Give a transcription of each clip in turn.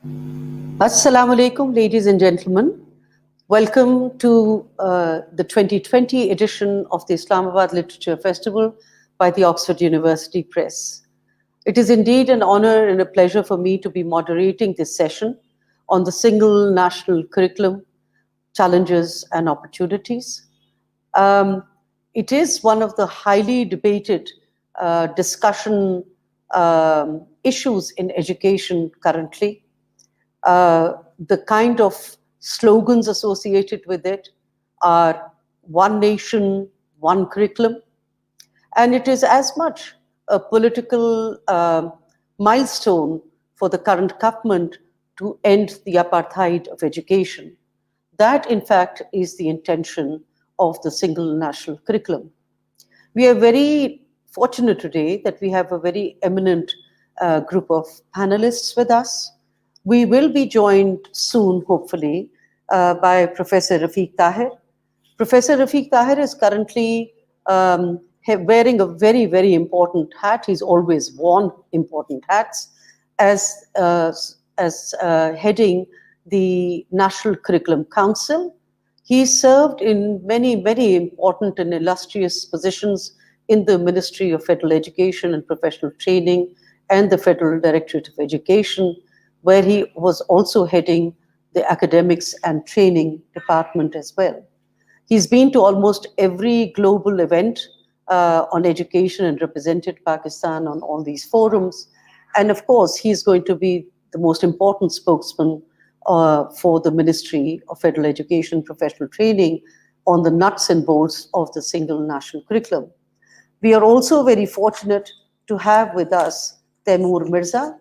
Assalamu alaikum, ladies and gentlemen. Welcome to the 2020 edition of the Islamabad Literature Festival by the Oxford University Press. It is indeed an honor and a pleasure for me to be moderating this session on the single national curriculum, challenges and opportunities. It is one of the highly debated discussion issues in education currently. The kind of slogans associated with it are one nation, one curriculum. And it is as much a political milestone for the current government to end the apartheid of education. That, in fact, is the intention of the single national curriculum. We are very fortunate today that we have a very eminent group of panelists with us. We will be joined soon, hopefully, by Professor Rafiq Tahir. Professor Rafiq Tahir is currently wearing a very, very important hat. He's always worn important hats as heading the National Curriculum Council. He served in many, many important and illustrious positions in the Ministry of Federal Education and Professional Training and the Federal Directorate of Education, where he was also heading the academics and training department as well. He's been to almost every global event on education and represented Pakistan on all these forums. And of course, he's going to be the most important spokesman for the Ministry of Federal Education and Professional Training on the nuts and bolts of the single national curriculum. We are also very fortunate to have with us Taimur Mirza.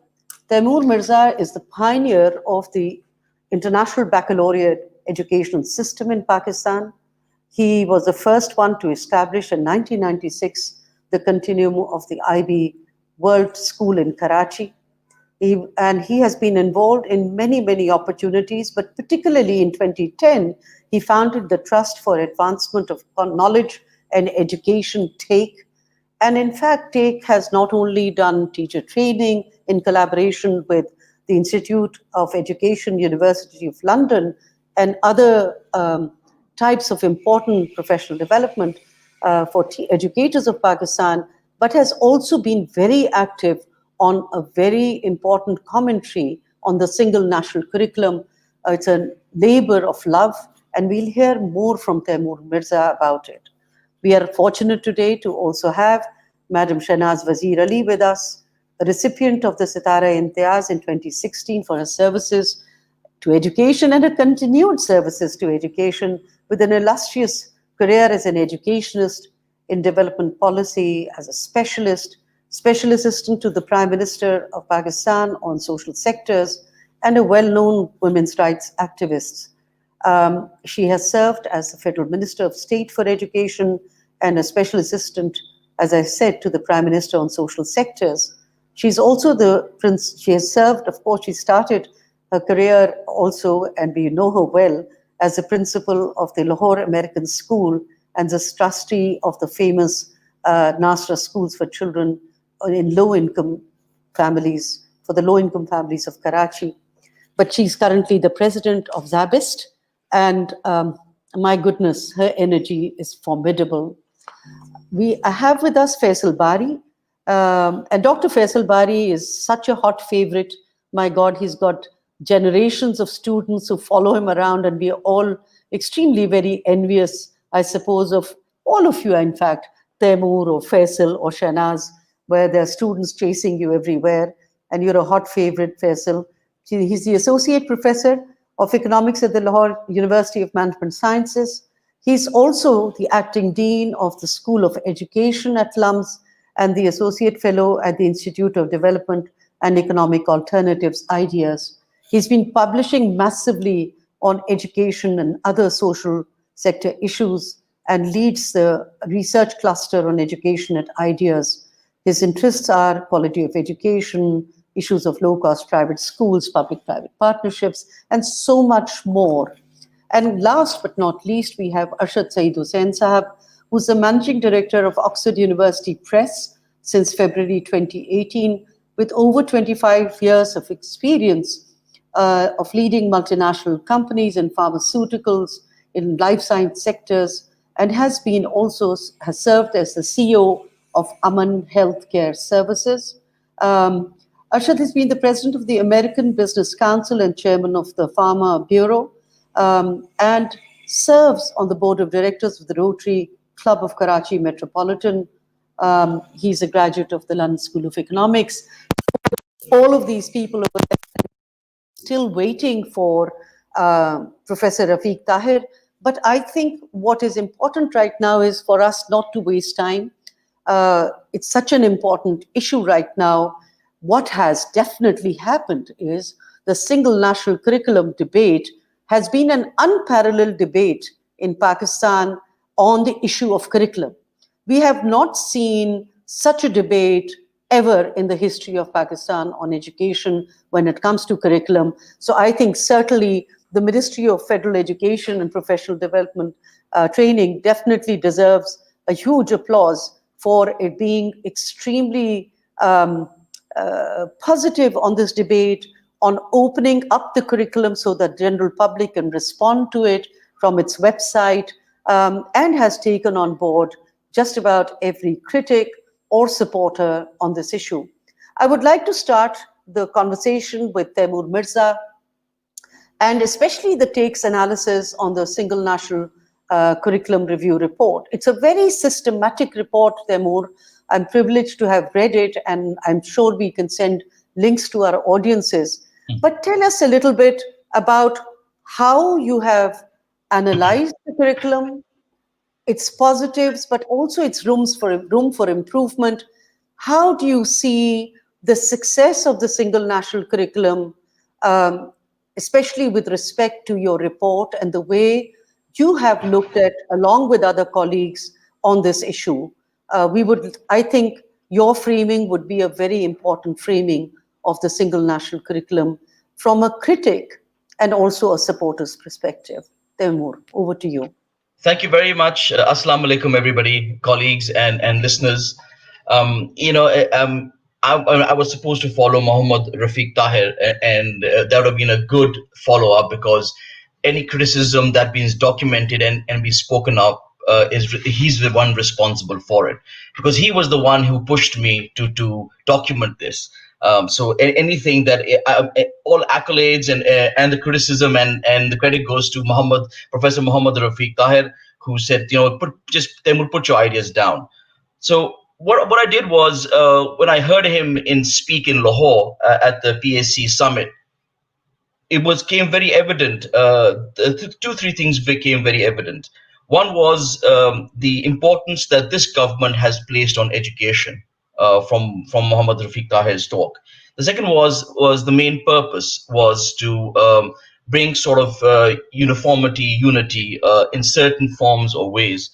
Taimur Mirza is the pioneer of the international baccalaureate educational system in Pakistan. He was the first one to establish in 1996 the continuum of the IB World School in Karachi. He has been involved in many, many opportunities, but particularly in 2010, he founded the Trust for Advancement of Knowledge and Education, TAKE. And in fact, TAKE has not only done teacher training in collaboration with the Institute of Education, University of London, and other types of important professional development for educators of Pakistan, but has also been very active on a very important commentary on the single national curriculum. It's a labor of love, and we'll hear more from Taimur Mirza about it. We are fortunate today to also have Madam Shahnaz Wazir Ali with us, a recipient of the Sitara-e-Imtiaz in 2016 for her services to education and her continued services to education, with an illustrious career as an educationist in development policy, as a special assistant to the Prime Minister of Pakistan on social sectors, and a well-known women's rights activist. She has served as the Federal Minister of State for Education and a special assistant, as I said, to the Prime Minister on social sectors. She's also she has served, of course, she started her career also, and we know her well, as the principal of the Lahore American School and the trustee of the famous Nasra schools for children in low-income families, for the low-income families of Karachi. But she's currently the president of Zabist, and my goodness, her energy is formidable. I have with us Faisal Bari, and Dr. Faisal Bari is such a hot favorite. My God, he's got generations of students who follow him around, and we are all extremely very envious, I suppose, of all of you, in fact, Taimur or Faisal or Shahnaz, where there are students chasing you everywhere, and you're a hot favorite, Faisal. He's the Associate Professor of Economics at the Lahore University of Management Sciences. He's also the Acting Dean of the School of Education at LUMS and the Associate Fellow at the Institute of Development and Economic Alternatives, IDEAS. He's been publishing massively on education and other social sector issues and leads the research cluster on education at IDEAS. His interests are quality of education, issues of low-cost private schools, public-private partnerships, and so much more. And last but not least, we have Arshad Saeed Hussain Sahab, who's the Managing Director of Oxford University Press since February 2018, with over 25 years of experience of leading multinational companies in pharmaceuticals, in life science sectors, and has served as the CEO of Aman Healthcare Services. Um, Arshad has been the president of the American Business Council and chairman of the Pharma Bureau, and serves on the board of directors of the Rotary Club of Karachi Metropolitan. He's a graduate of the London School of Economics. All of these people are still waiting for Professor Rafiq Tahir. But I think what is important right now is for us not to waste time. It's such an important issue right now. What has definitely happened is the single national curriculum debate has been an unparalleled debate in Pakistan on the issue of curriculum. We have not seen such a debate ever in the history of Pakistan on education when it comes to curriculum. So I think certainly the Ministry of Federal Education and Professional Development Training definitely deserves a huge applause for it being extremely positive on this debate, on opening up the curriculum so that general public can respond to it from its website, and has taken on board just about every critic or supporter on this issue. I would like to start the conversation with Taimur Mirza, and especially the takes analysis on the single national curriculum review report. It's a very systematic report, Taimur. I'm privileged to have read it, and I'm sure we can send links to our audiences. But tell us a little bit about how you have analyzed the curriculum, its positives, but also its room for improvement. How do you see the success of the single national curriculum, especially with respect to your report and the way you have looked at, along with other colleagues, on this issue? I think your framing would be a very important framing of the single national curriculum from a critic and also a supporter's perspective. Taimur, over to you. Thank you very much. Assalamu alaikum, everybody, colleagues and listeners. I was supposed to follow Muhammad Rafiq Tahir, and that would have been a good follow up, because any criticism that being documented and be spoken up, he's the one responsible for it, because he was the one who pushed me to document this. So anything that all accolades and the criticism and the credit goes to Professor Muhammad Rafiq Tahir, who said, put your ideas down. So what I did was, when I heard him speak in Lahore at the PAC summit, came very evident. Three things became very evident. One was the importance that this government has placed on education, from Muhammad Rafiq Tahir's talk. The second was the main purpose was to bring sort of unity in certain forms or ways.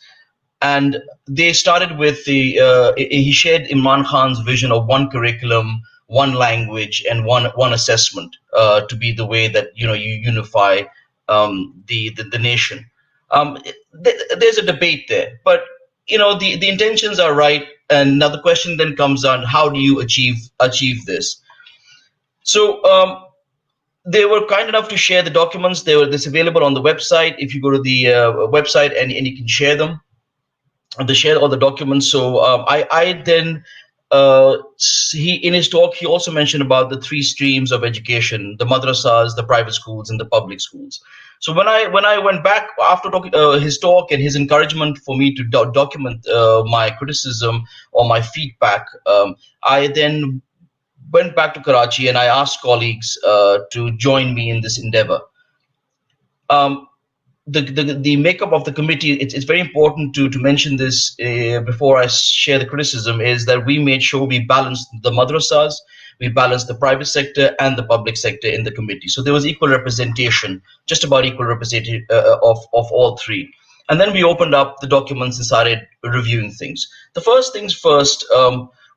And they started with he shared Imran Khan's vision of one curriculum, one language, and one assessment to be the way that you unify the nation. There's a debate there, but the intentions are right. And now the question then comes on, how do you achieve this? So they were kind enough to share the documents. This available on the website. If you go to the website and you can share them. They shared all the documents. So I then he in his talk he also mentioned about the three streams of education: the madrasas, the private schools, and the public schools. So when I went back after his talk and his encouragement for me to document my criticism or my feedback, I then went back to Karachi and I asked colleagues to join me in this endeavor. The makeup of the committee, it's very important to mention this before I share the criticism, is that we made sure we balanced the madrasas, we balanced the private sector and the public sector in the committee. So there was equal representation, just about equal representation of all three. And then we opened up the documents and started reviewing things. The first things first,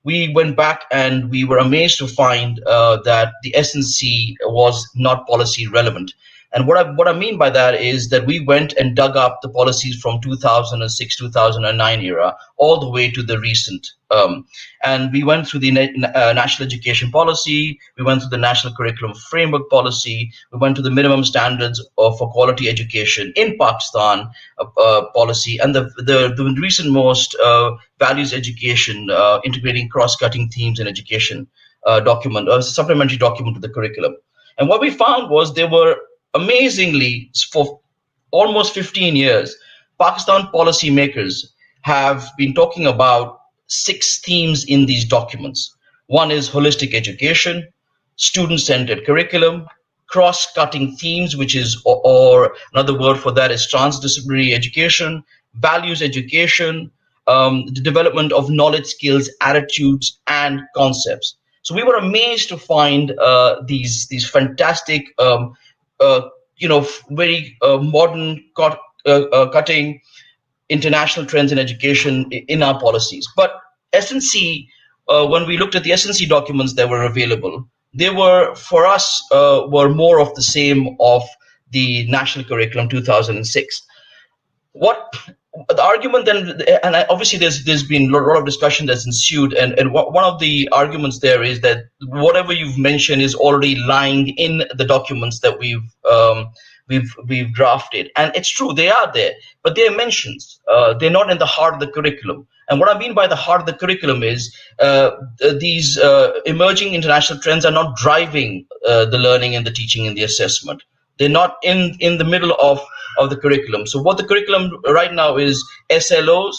we went back and we were amazed to find that the SNC was not policy relevant. And what I mean by that is that we went and dug up the policies from 2006, 2009 era, all the way to the recent. And we went through the national education policy, we went through the national curriculum framework policy, we went to the minimum standards for quality education in Pakistan policy, and the recent most values education, integrating cross-cutting themes in education document, a supplementary document to the curriculum. And what we found was there were amazingly, for almost 15 years, Pakistan policymakers have been talking about 6 themes in these documents. One is holistic education, student-centered curriculum, cross-cutting themes, which is, or another word for that is transdisciplinary education, values education, the development of knowledge, skills, attitudes, and concepts. So we were amazed to find these fantastic, uh, very modern, cutting international trends in education in our policies. But SNC, when we looked at the SNC documents that were available, they were, for us, were more of the same of the National Curriculum 2006. What the argument then, and obviously there's been a lot of discussion that's ensued, and one of the arguments there is that whatever you've mentioned is already lying in the documents that we've drafted, and it's true, they are there, but they're mentions. They're not in the heart of the curriculum. And what I mean by the heart of the curriculum is these emerging international trends are not driving the learning and the teaching and the assessment. They're not in the middle of the curriculum. So what the curriculum right now is SLOs,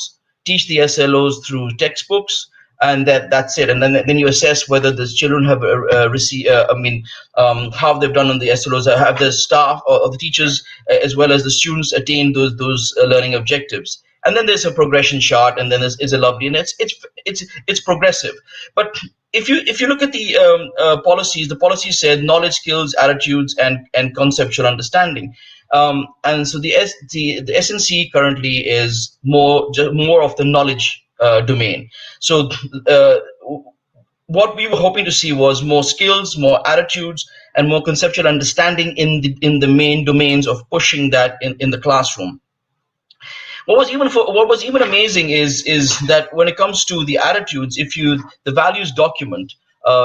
teach the SLOs through textbooks, and that's it. And then you assess whether the children have received, how they've done on the SLOs, have the staff or the teachers as well as the students attained those learning objectives. And then there's a progression chart, and then there's a lovely, and it's progressive. But if you look at the policies, the policy said knowledge, skills, attitudes, and conceptual understanding. And so the SNC currently is more of the knowledge domain. So what we were hoping to see was more skills, more attitudes, and more conceptual understanding in the main domains of pushing that in the classroom. What was even amazing is that when it comes to the attitudes, the values document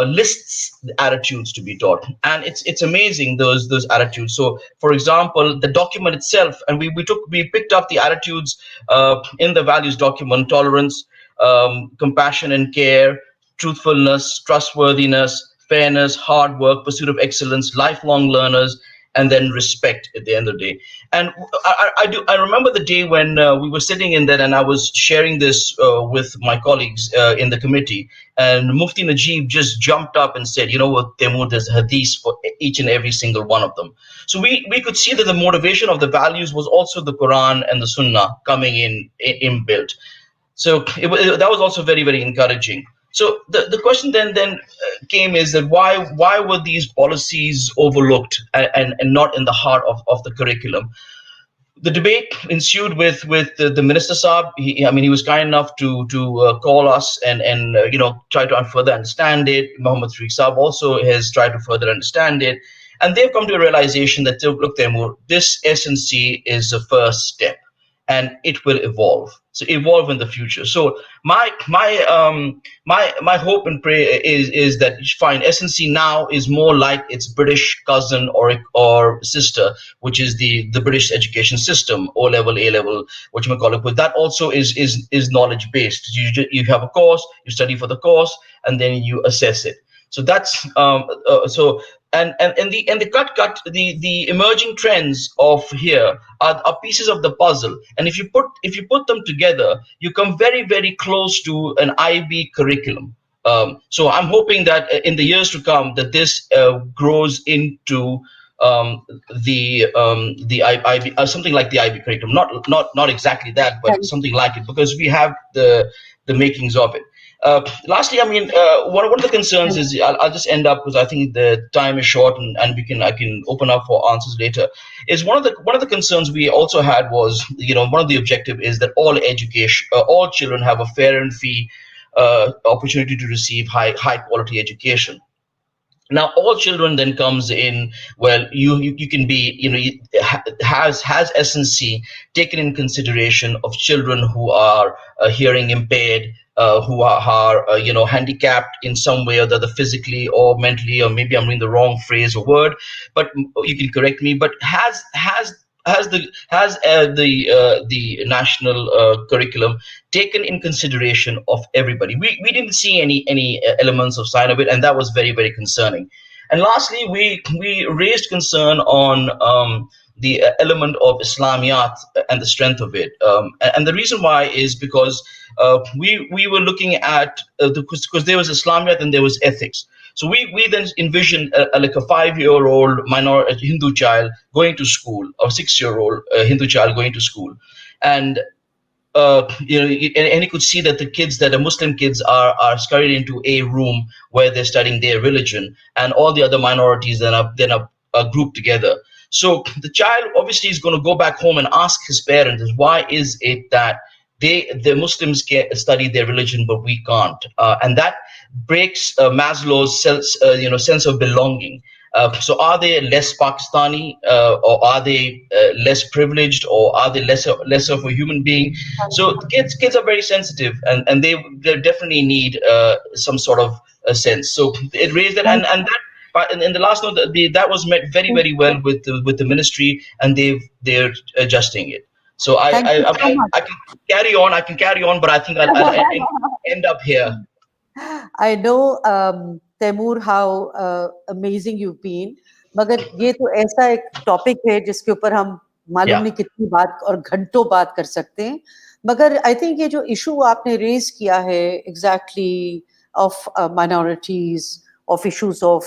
lists the attitudes to be taught, and it's amazing those attitudes. So, for example, the document itself, and we picked up the attitudes in the values document: tolerance, compassion and care, truthfulness, trustworthiness, fairness, hard work, pursuit of excellence, lifelong learners, and then respect at the end of the day. And I remember the day when we were sitting in there, and I was sharing this with my colleagues in the committee, and Mufti Najib just jumped up and said, you know what, Taimur, there's hadith for each and every single one of them. So we could see that the motivation of the values was also the Quran and the Sunnah coming in inbuilt. So that was also very, very encouraging. So the question then came is that why were these policies overlooked and not in the heart of the curriculum? The debate ensued with the Minister Saab. He was kind enough to call us and try to further understand it. Muhammad Rafiq Saab also has tried to further understand it, and they've come to a realization that, look, Taimur, this SNC is the first step, and it will evolve. So evolve in the future. So my hope and prayer is that fine, SNC now is more like its British cousin or sister, which is the British education system, O level, A level, what you may call it. But that also is knowledge based. You have a course, you study for the course, and then you assess it. So that's and the emerging trends of here are pieces of the puzzle, and if you put them together, you come very, very close to an IB curriculum. So I'm hoping that in the years to come that this grows into the IB, something like the IB curriculum, not exactly that, but something like it, because we have the makings of it. Lastly, one of the concerns is, I'll just end up because I think the time is short, and I can open up for answers later. Is one of the concerns we also had was, one of the objective is that all children have a fair and free opportunity to receive high quality education. Now all children then comes in. Well, you can be, has SNC taken in consideration of children who are hearing impaired, who are handicapped in some way or the other, physically or mentally, or maybe I'm reading the wrong phrase or word, but you can correct me. But has the national curriculum taken in consideration of everybody? We didn't see any elements of sign of it, and that was very, very concerning. And lastly, we raised concern on the element of Islamiyat and the strength of it. And the reason why is because we were looking at because there was Islamiyat and there was ethics. So we then envisioned like a 5-year-old minor Hindu child going to school, or 6-year-old Hindu child going to school, and and he could see that the kids, that the Muslim kids are scurried into a room where they're studying their religion, and all the other minorities then are grouped together. So the child obviously is going to go back home and ask his parents, why is it that the Muslims can study their religion but we can't? And that breaks Maslow's sense of belonging. So are they less Pakistani, or are they less privileged, or are they lesser of a human being? So kids are very sensitive, and they definitely need some sort of a sense. So it raised that, and that. But in the last note, that was met very, very well with the ministry, and they're adjusting it. So Thank you so much. I can carry on. I can carry on, but I think I'll end up here. I know, Taimur, how amazing you've been. मगर ये तो ऐसा एक topic है जिसके ऊपर हम मालूम Yeah. नहीं कितनी बात और घंटों बात कर सकते हैं. मगर आई थिंक ये जो इशू आपने रेज किया है exactly of minorities, of issues of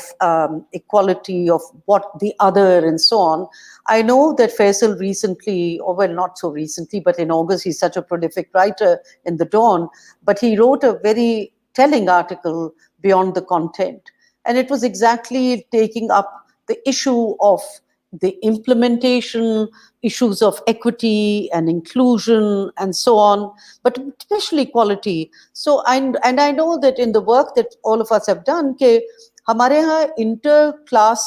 equality, of what the other, and so on. I know that Faisal recently, or well, not so recently, but in August, he's such a prolific writer in The Dawn, but he wrote a very telling article beyond the content. And it was exactly taking up the issue of the implementation, issues of equity and inclusion, and so on, but especially equality. So, and I know that in the work that all of us have done, कि हमारे यहाँ inter-class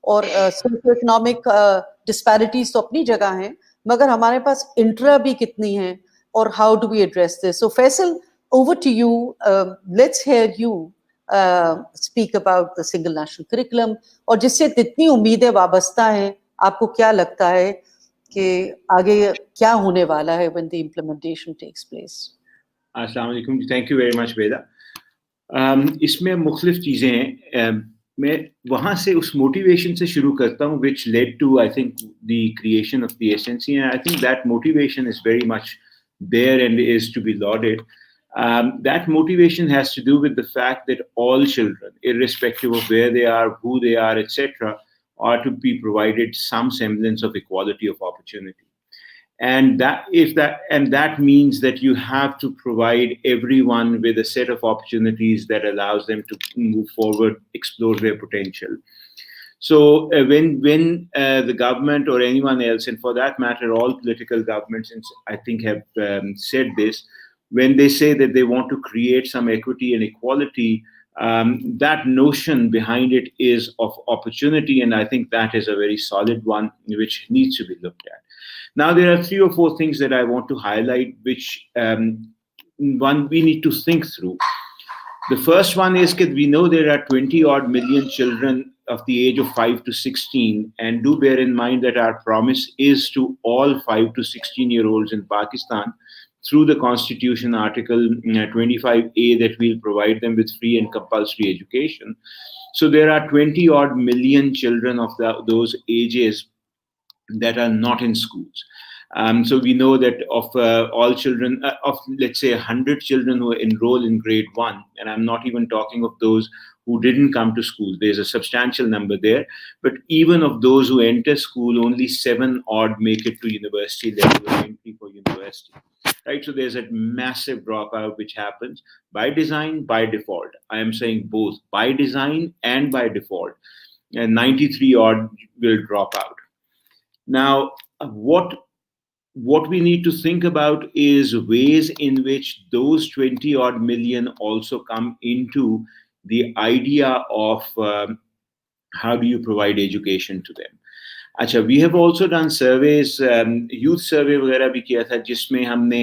और socio-economic disparities तो अपनी जगह हैं, मगर हमारे पास intra भी कितनी हैं, और how do we address this? So, Faisal, over to you. Let's hear you speak about the single national curriculum, और जिससे कितनी उम्मीदें वाबस्ता हैं. आपको क्या लगता है कि आगे क्या होने वाला है when the implementation takes place? अस्सलाम वालेकुम. Thank you very much, Veda. इसमें मुख्तलिफ चीज़ें हैं. मैं वहाँ से उस मोटिवेशन से शुरू करता हूँ which led to, I think, the creation of the SNC, and I think that motivation is very much there and is to be lauded. That motivation has to do with the fact that all children, irrespective of where they are, who they are, etc., are to be provided some semblance of equality of opportunity. And that means that you have to provide everyone with a set of opportunities that allows them to move forward, explore their potential. So when the government or anyone else, and for that matter, all political governments, I think, have said this, when they say that they want to create some equity and equality, that notion behind it is of opportunity, and I think that is a very solid one which needs to be looked at. Now, there are 3 or 4 things that I want to highlight, which one we need to think through. The first one is that we know there are 20 odd million children of the age of 5 to 16, and do bear in mind that our promise is to all 5 to 16-year-olds in Pakistan through the Constitution, Article 25A, that we'll provide them with free and compulsory education. So there are 20 odd million children of those ages that are not in schools. So we know that of all children, of let's say 100 children who enroll in grade 1, and I'm not even talking of those who didn't come to school, there's a substantial number there, but even of those who enter school, only 7 odd make it to university level or entry for university. Right, so there's a massive dropout which happens by design, by default. I am saying both by design and by default. And 93 odd will drop out. Now, what we need to think about is ways in which those 20 odd million also come into the idea of how do you provide education to them? अच्छा, we have also done surveys, youth survey वगैरह भी किया था जिसमें हमने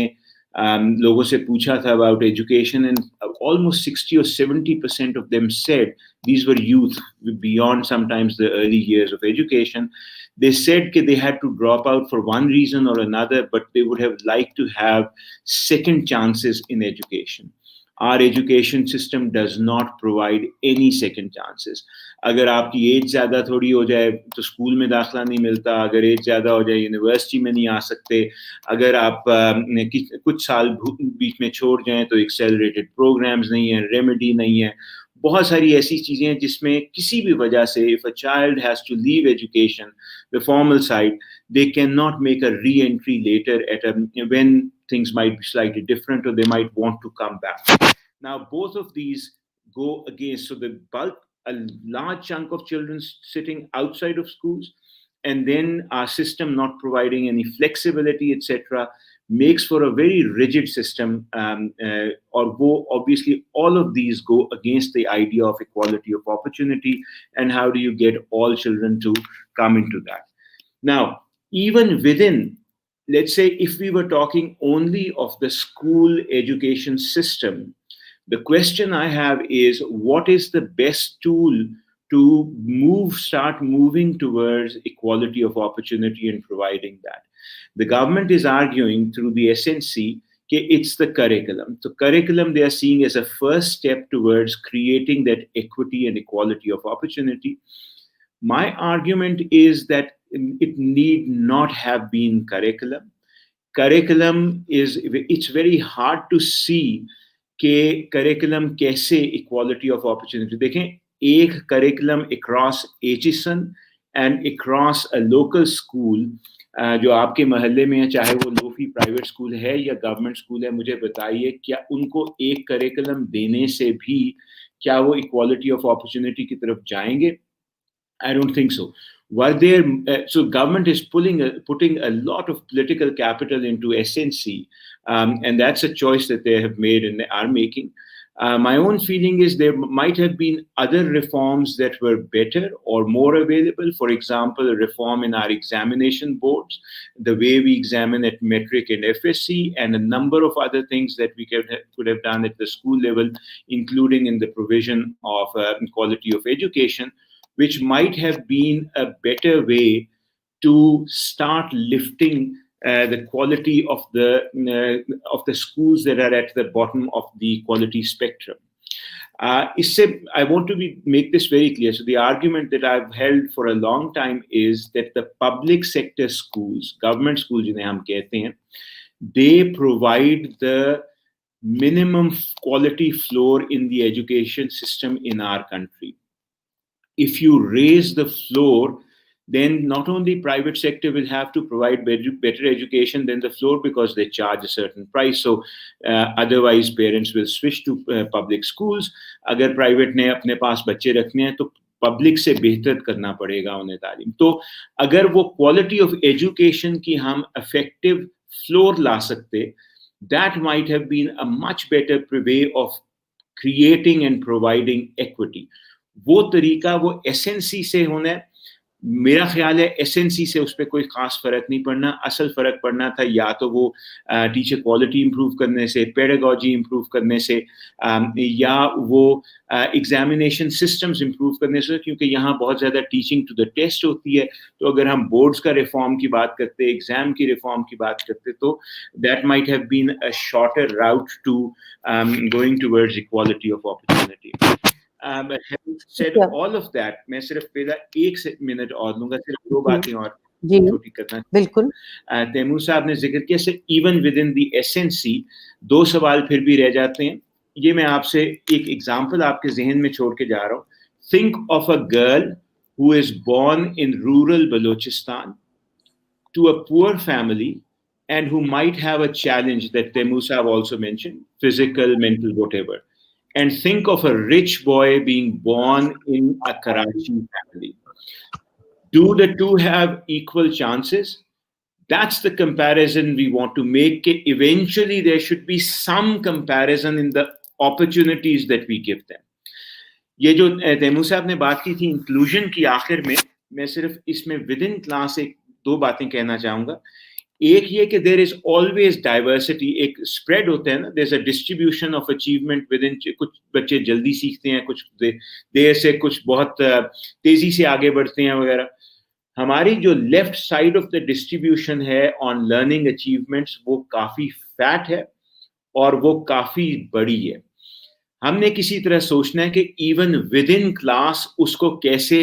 लोगों से पूछा था about education, and almost 60 or 70% of them said, these were youth beyond sometimes the early years of education, they said that they had to drop out for one reason or another, but they would have liked to have second chances in education. Our education system does not provide any second chances. अगर आपकी as ज़्यादा थोड़ी हो जाए तो school में दाखला नहीं मिलता, अगर एज ज़्यादा हो जाए यूनिवर्सिटी में नहीं आ सकते, अगर आप कुछ साल बीच में छोड़ जाएं तो एक्सेलरेटेड प्रोग्राम्स नहीं है, रेमेडी नहीं है, बहुत सारी ऐसी चीज़ें हैं जिसमें किसी भी वजह से if a child has to leave education, the formal side, they cannot make a re-entry later when things might be slightly different or they might want to come back. Now, both of these go against, so the bulk, a large chunk of children sitting outside of schools, and then our system not providing any flexibility, etc., makes for a very rigid system, obviously all of these go against the idea of equality of opportunity, and how do you get all children to come into that. Now, even within, let's say if we were talking only of the school education system, the question I have is, what is the best tool to start moving towards equality of opportunity and providing that? The government is arguing through the SNC that it's the curriculum. The curriculum they are seeing as a first step towards creating that equity and equality of opportunity. My argument is that it need not have been curriculum. Curriculum it's very hard to see कि curriculum कैसे equality of opportunity देखें. एक curriculum across Aitchison and across a local school जो आपके मोहल्ले में है, चाहे वो लोफी प्राइवेट स्कूल है या गवर्नमेंट स्कूल है, मुझे बताइए क्या उनको एक करिकुलम देने से भी क्या वो इक्वालिटी ऑफ अपॉर्चुनिटी की तरफ जाएंगे? I don't think so. Were there, so government is putting a lot of political capital into SNC, and that's a choice that they have made and are making. My own feeling is there might have been other reforms that were better or more available. For example, a reform in our examination boards, the way we examine at metric and FSC, and a number of other things that we could have done at the school level, including in the provision of quality of education, which might have been a better way to start lifting the quality of the schools that are at the bottom of the quality spectrum. I want to make this very clear. So the argument that I've held for a long time is that the public sector schools, government schools, जिन्हें हम कहते हैं, they provide the minimum quality floor in the education system in our country. If you raise the floor, then not only private sector will have to provide better education than the floor because they charge a certain price. So otherwise parents will switch to public schools. अगर private ने अपने पास बच्चे रखने हैं तो public से बेहतर करना पड़ेगा उन्हें तालीम. तो अगर वो quality of education की हम effective floor ला सकते, that might have been a much better way of creating and providing equity. वो तरीका वो एसएनसी से होना है. मेरा ख्याल है एसएनसी से उस पर कोई खास फर्क नहीं पड़ना. असल फर्क पड़ना था या तो वो टीचर क्वालिटी इंप्रूव करने से, पेडागॉजी इंप्रूव करने से, या वो एग्जामिनेशन सिस्टम्स इंप्रूव करने से, क्योंकि यहाँ बहुत ज़्यादा टीचिंग टू द टेस्ट होती है. तो अगर हम बोर्ड्स का रिफॉर्म की बात करते, एग्जाम की रिफॉर्म की बात करते, तो that might have been a shorter route to going towards equality of opportunity. But having said all of that, मैं सिर्फ पहला 1 मिनट और लूंगा, सिर्फ 2 बातें और छोटी करना. बिल्कुल. तैमूर साहब ने जिक्र किया से even with in the SNC 2 सवाल फिर भी रह जाते हैं. ये मैं आपसे एक एग्जांपल आपके जहन में छोड़ के जा रहा हूँ. Think of a girl who is born in rural Balochistan to a poor family and who might have a challenge that Taimu Sahab also mentioned, physical, mental, whatever. And think of a rich boy being born in a Karachi family. Do the two have equal chances? That's the comparison we want to make. Eventually, there should be some comparison in the opportunities that we give them. ये जो तैमूर साहब ने बात की थी inclusion की, आखिर में मैं सिर्फ इसमें विद इन क्लास एक दो बातें कहना चाहूँगा। एक ये कि देयर इज ऑलवेज डाइवर्सिटी, एक स्प्रेड होता है ना, there is a distribution of achievement within. कुछ बच्चे जल्दी सीखते हैं, कुछ देर से, कुछ बहुत तेजी से आगे बढ़ते हैं वगैरह। हमारी जो left side of the distribution है ऑन लर्निंग अचीवमेंट्स, वो काफ़ी फैट है और वो काफ़ी बड़ी है। हमने किसी तरह सोचना है कि इवन विद इन क्लास उसको कैसे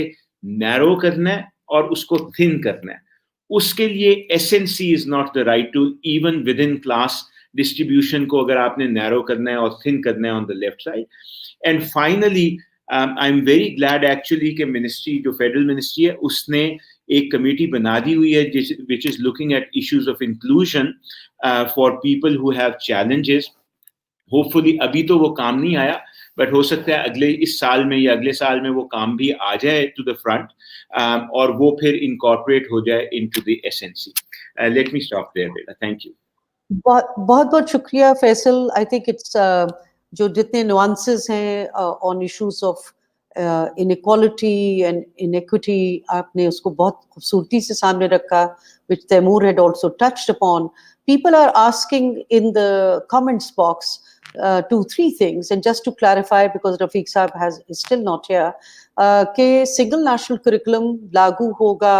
नैरो करना है और उसको थिन करना है। उसके लिए SNC is not the right tool. Even with in class distribution को अगर आपने नैरो करना है और थिन करना है on the left side. And finally I am very glad actually कि मिनिस्ट्री, जो फेडरल मिनिस्ट्री है, उसने एक कमेटी बना दी हुई है which is looking at issues of inclusion for people who have challenges. Hopefully अभी तो वो काम नहीं आया, बट हो सकता है अगले इस साल में या अगले साल में वो काम भी आ जाए टू द फ्रंट, और वो फिर इनकॉर्पोरेट हो जाए into the SNC. Let me stop there बेटा, थैंक यू। बहुत बहुत शुक्रिया फैसल। आई थिंक इट्स जो जितने नुआंसेस हैं on issues of inequality and iniquity, आपने उसको बहुत खूबसूरती से सामने रखा, which Taimur had also touched upon. People are asking in the comments box 2-3 things, and just to clarify, because Rafiq Saab is still not here, कि single national curriculum लागू होगा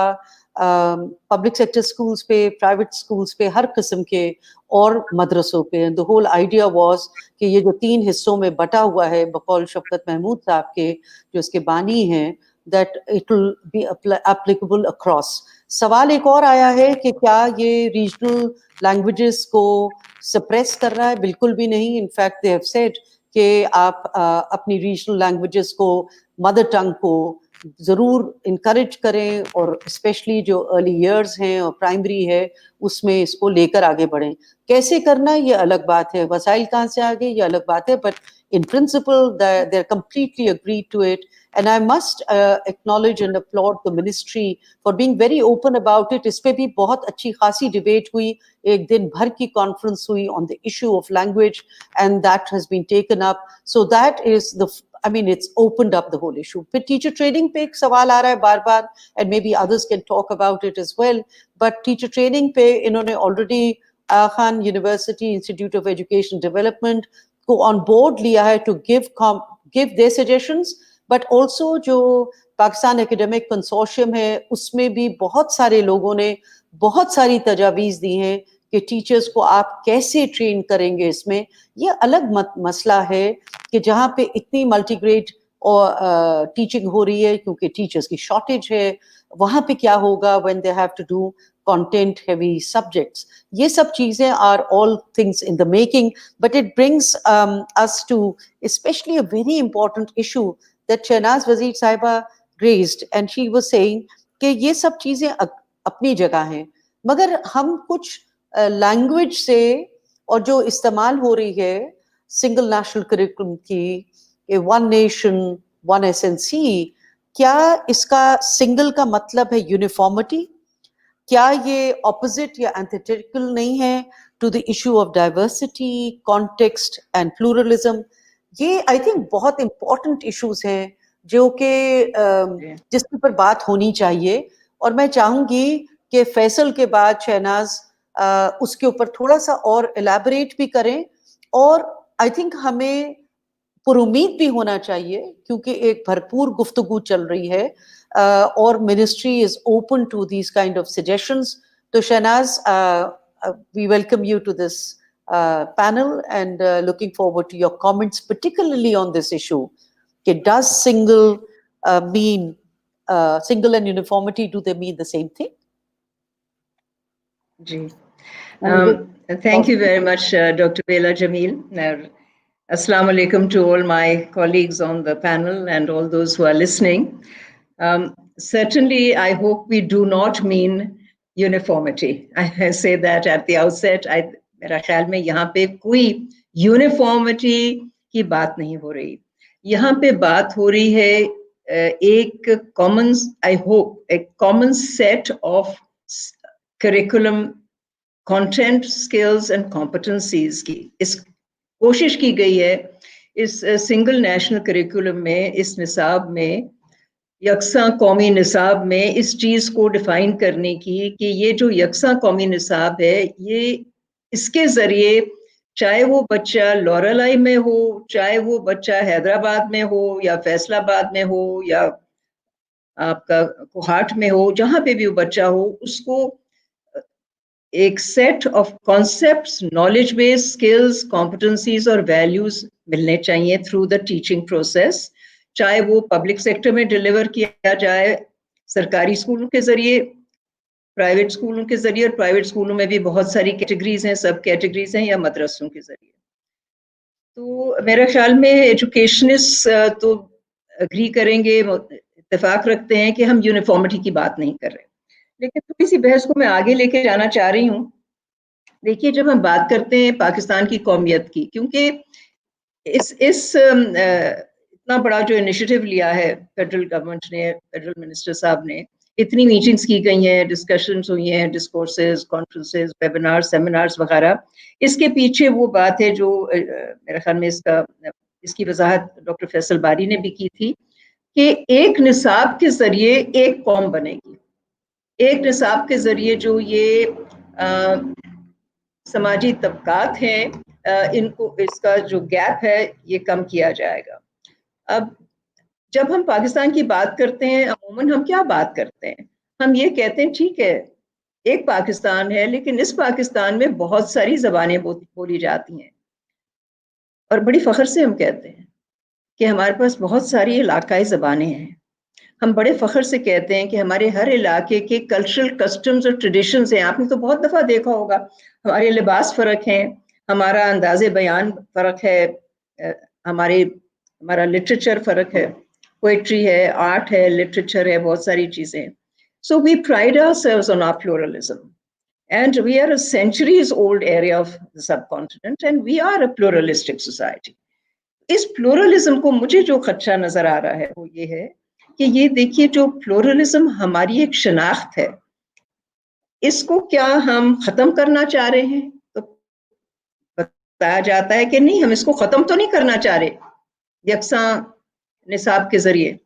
पब्लिक सेक्टर स्कूल्स पे, private schools पे, हर किस्म के, और मदरसों पे। द होल आइडिया वाज कि ये जो 3 हिस्सों में बटा हुआ है बकौल शफकत महमूद साहब के, जो इसके बानी हैं, that it will be applicable across. सवाल एक और आया है कि क्या ये रीजनल लैंग्वेजेस को सप्रेस कर रहा है? बिल्कुल भी नहीं। इनफैक्ट दे हैव सेड कि आप अपनी रीजनल लैंग्वेजेस को, मदर टंग को ज़रूर इनकरेज करें, और स्पेशली जो अर्ली इयर्स हैं और प्राइमरी है उसमें इसको लेकर आगे बढ़ें। कैसे करना ये अलग बात है, वसाइल कहाँ से आ गए ये अलग बात है, but in principle they're completely agreed to it. And I must acknowledge and applaud the ministry for being very open about it. इस पे भी बहुत अच्छी खासी डिबेट हुई, एक दिन भर की कॉन्फ्रेंस हुई on the issue of language, and that has been taken up. So that is the, I mean, it's opened up the whole issue. फिर टीचर ट्रेनिंग पे एक सवाल आ रहा है बार बार, and maybe others can talk about it as well. But teacher training पे इन्होंने already Khan university institute of education development को on board लिया है to give their suggestions, but also जो पाकिस्तान एकेडमिक कंसोर्शियम है उसमें भी बहुत सारे लोगों ने बहुत सारी तजावीज़ दी हैं कि टीचर्स को आप कैसे ट्रेन करेंगे। इसमें ये अलग मसला है कि जहाँ पे इतनी मल्टीग्रेड और टीचिंग हो रही है क्योंकि टीचर्स की शॉर्टेज है, वहाँ पे क्या होगा when they have to do content heavy subjects. ये सब चीजें are all things in the making, but it brings us to especially a very important issue that Shahnaz Wazir Sahiba raised, and she was saying कि ये सब चीजें अपनी जगह हैं, मगर हम कुछ लैंग्वेज से और जो इस्तेमाल हो रही है सिंगल नेशनल करिकुलम की, वन नेशन वन एसएनसी, क्या इसका सिंगल का मतलब है यूनिफॉर्मिटी? क्या ये ऑपोजिट या एंटीथेटिकल नहीं है to the issue of diversity, context and pluralism? ये आई थिंक बहुत इंपॉर्टेंट इश्यूज हैं जो कि जिसके ऊपर बात होनी चाहिए, और मैं चाहूंगी कि फैसल के बाद शहनाज उसके ऊपर थोड़ा सा और एलैबोरेट भी करें, और आई थिंक हमें पुरुमीद भी होना चाहिए क्योंकि एक भरपूर गुफ्तगू चल रही है, और ministry is open to these kind of suggestions. तो Shahnaz, we welcome you to this panel, and looking forward to your comments, particularly on this issue. Does single mean single and uniformity, do they mean the same thing? Thank you very much, Dr. Bela Jamil. Assalamu alaikum to all my colleagues on the panel and all those who are listening. Certainly, I hope we do not mean uniformity. I say that at the outset. मेरा ख्याल में यहाँ पे कोई uniformity की बात नहीं हो रही। यहाँ पे बात हो रही है एक कॉमन, आई होप एक common set of curriculum content, skills and competencies की इस कोशिश की गई है इस सिंगल नेशनल करिकुलम में, इस निसाब में, यकसा कौमी निसाब में इस चीज़ को डिफाइन करने की कि ये जो यकसा कौमी निसाब है, ये इसके ज़रिए चाहे वो बच्चा लॉरेलाई में हो, चाहे वो बच्चा हैदराबाद में हो या फैसलाबाद में हो या आपका कोहाट में हो, जहाँ पे भी वो बच्चा हो, उसको एक set of concepts, knowledge based skills, competencies और वैल्यूज मिलने चाहिए थ्रू द टीचिंग प्रोसेस, चाहे वो पब्लिक सेक्टर में डिलीवर किया जाए सरकारी स्कूलों के जरिए, प्राइवेट स्कूलों के जरिए, और प्राइवेट स्कूलों में भी बहुत सारी कैटेगरीज हैं, सब कैटेगरीज हैं, या मदरसों के जरिए। तो मेरे ख्याल में एजुकेशनिस्ट तो अग्री करेंगे, इत्तेफाक रखते हैं कि हम यूनिफॉर्मिटी की बात नहीं कर रहे, लेकिन थोड़ी सी बहस को मैं आगे लेके जाना चाह रही हूँ। देखिए, जब हम बात करते हैं पाकिस्तान की कौमियत की, क्योंकि इस इतना बड़ा जो इनिशिएटिव लिया है फेडरल गवर्नमेंट ने, फेडरल मिनिस्टर साहब ने, इतनी मीटिंग्स की गई हैं, डिस्कशंस हुई हैं, डिस्कोर्सेज, कॉन्फ्रेंसेज, वेबिनार, सेमिनार्स वगैरह, इसके पीछे वो बात है जो मेरे ख्याल में इसकी वजाहत डॉक्टर फैसल बारी ने भी की थी कि एक निसाब के जरिए एक कौम बनेगी, एक निसाब के जरिए जो ये समाजी तबकात हैं, इनको, इसका जो गैप है ये कम किया जाएगा। अब जब हम पाकिस्तान की बात करते हैं, अमूमन हम क्या बात करते हैं? हम ये कहते हैं ठीक है एक पाकिस्तान है, लेकिन इस पाकिस्तान में बहुत सारी ज़बानें बोली जाती हैं, और बड़ी फ़ख्र से हम कहते हैं कि हमारे पास बहुत सारी इलाकाई ज़बानें हैं। हम बड़े फ़ख्र से कहते हैं कि हमारे हर इलाके के कल्चरल कस्टम्स और ट्रेडिशंस हैं। आपने तो बहुत दफ़ा देखा होगा, हमारे लिबास फ़र्क हैं, हमारा अंदाज़े बयान फ़र्क है, हमारा लिटरेचर फ़र्क है, पोइट्री है, आर्ट है, लिटरेचर है, बहुत सारी चीज़ें। So we pride ourselves on our pluralism, and we are a centuries old area of the subcontinent, and we are a pluralistic society. इस प्लूरलिज्म को मुझे जो खदशा नजर आ रहा है वो ये है कि ये देखिए, जो प्लूरलिज्म हमारी एक शनाख्त है, इसको क्या हम खत्म करना चाह रहे हैं? तो बताया जाता है कि नहीं, हम इसको खत्म तो नहीं करना चाह रहे यकसा निसाब के जरिए।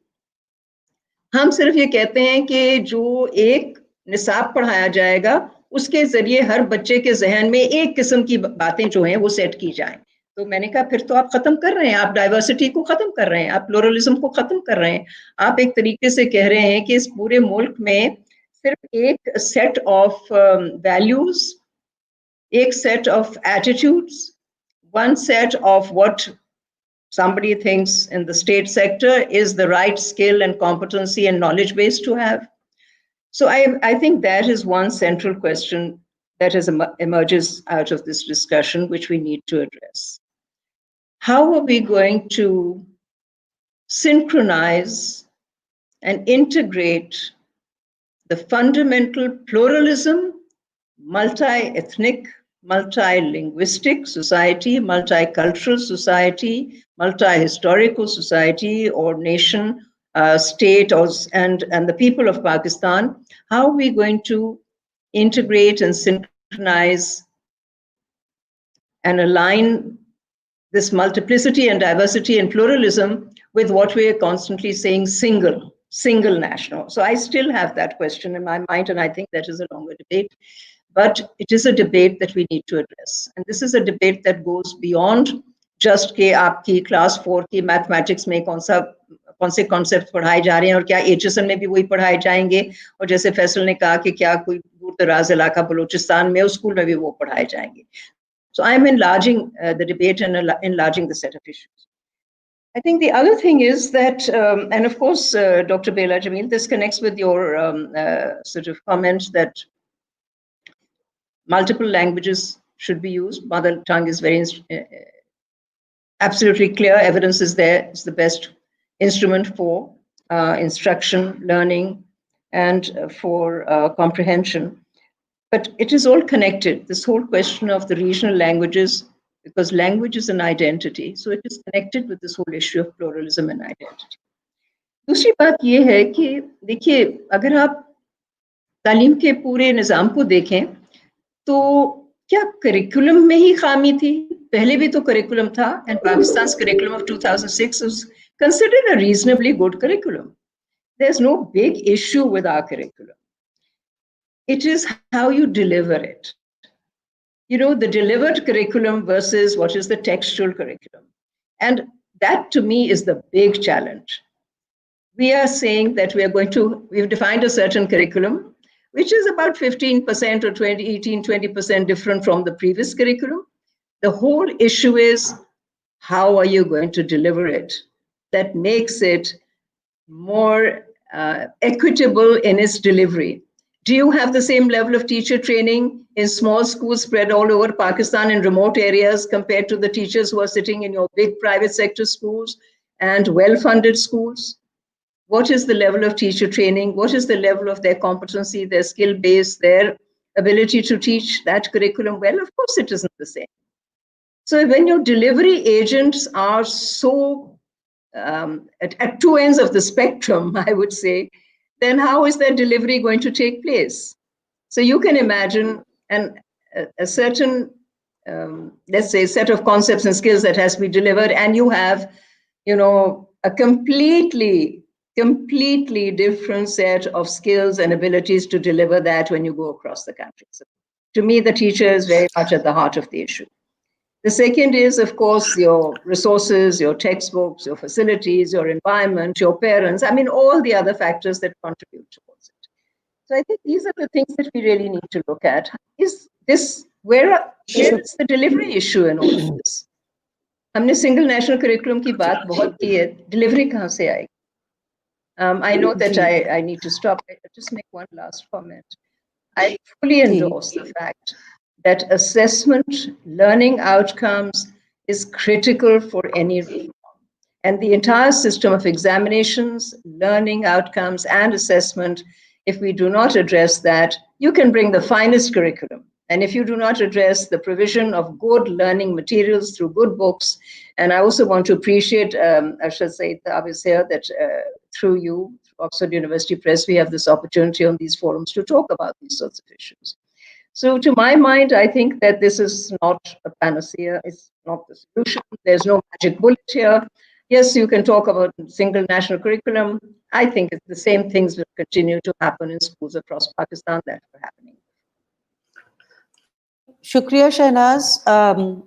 हम सिर्फ ये कहते हैं कि जो एक निसाब पढ़ाया जाएगा उसके जरिए हर बच्चे के जहन में एक किस्म की बातें जो हैं वो सेट की जाएं। तो मैंने कहा फिर तो आप खत्म कर रहे हैं, आप डाइवर्सिटी को खत्म कर रहे हैं, आप प्लूरलिज्म को खत्म कर रहे हैं। आप एक तरीके से कह रहे हैं कि इस पूरे मुल्क में सिर्फ एक सेट ऑफ वैल्यूज, एक set of attitudes, one set of what somebody thinks in the state sector is the right skill and competency and knowledge base to have. So I think that is one central question that emerges out of this discussion, which we need to address. How are we going to synchronize and integrate the fundamental pluralism, multi-ethnic, multi-linguistic society, multicultural society, multi-historical society or nation, state, and the people of Pakistan? How are we going to integrate and synchronize and align this multiplicity and diversity and pluralism with what we are constantly saying, single national? So I still have that question in my mind, and I think that is a longer debate. But it is a debate that we need to address. And this is a debate that goes beyond just कि आपकी class 4 की mathematics में कौन से concept पढ़ाए जा रहे हैं और क्या HSN में भी वही पढ़ाए जाएंगे, और जैसे फैसल ने कहा कि क्या कोई दूर दराज इलाका बलूचिस्तान में उस स्कूल में भी वो पढ़ाए जाएंगे. So I'm enlarging the debate and enlarging the set of issues. I think the other thing is that, and of course, Dr. Bela Jamil, this connects with your sort of comment that multiple languages should be used. Mother tongue is very absolutely clear. Evidence is there. It's the best instrument for instruction, learning, and for comprehension. But it is all connected. This whole question of the regional languages, because language is an identity, so it is connected with this whole issue of pluralism and identity. दूसरी बात ये है कि देखिए, अगर आप तालीम के पूरे निज़ाम को देखें तो क्या करिकुलम में ही खामी थी पहले भी तो curriculum था, and Pakistan's curriculum of 2006 was considered a reasonably good curriculum. There's no big issue with our curriculum. It is how you deliver it. You know, the delivered curriculum versus what is the textual curriculum. And that to me is the big challenge. We are saying that we've defined a certain curriculum, which is about 15% or 20% different from the previous curriculum. The whole issue is, how are you going to deliver it? That makes it more equitable in its delivery. Do you have the same level of teacher training in small schools spread all over Pakistan in remote areas compared to the teachers who are sitting in your big private sector schools and well-funded schools? What is the level of teacher training? What is the level of their competency, their skill base, their ability to teach that curriculum well? Of course, it isn't the same. So when your delivery agents are so at two ends of the spectrum, I would say, then how is their delivery going to take place? So you can imagine a certain, let's say, set of concepts and skills that has to be delivered, and you have, you know, a completely different set of skills and abilities to deliver that when you go across the country. So to me, the teacher is very much at the heart of the issue. The second is, of course, your resources, your textbooks, your facilities, your environment, your parents. I mean, all the other factors that contribute towards it. So I think these are the things that we really need to look at. Is this, where is the delivery issue in all of this? हमने single national curriculum की बात बहुत की है, delivery कहाँ से आएगी? I know that I need to stop. I'll just make one last comment. I fully endorse the fact that assessment, learning outcomes is critical for any reform. And the entire system of examinations, learning outcomes, and assessment, if we do not address that, you can bring the finest curriculum. And if you do not address the provision of good learning materials through good books, and I also want to appreciate, Arshad Said is here, that through you, Oxford University Press, we have this opportunity on these forums to talk about these sorts of issues. So to my mind, I think that this is not a panacea. It's not the solution. There's no magic bullet here. Yes, you can talk about single national curriculum. I think it's the same things will continue to happen in schools across Pakistan that are happening. शुक्रिया Shehnaaz.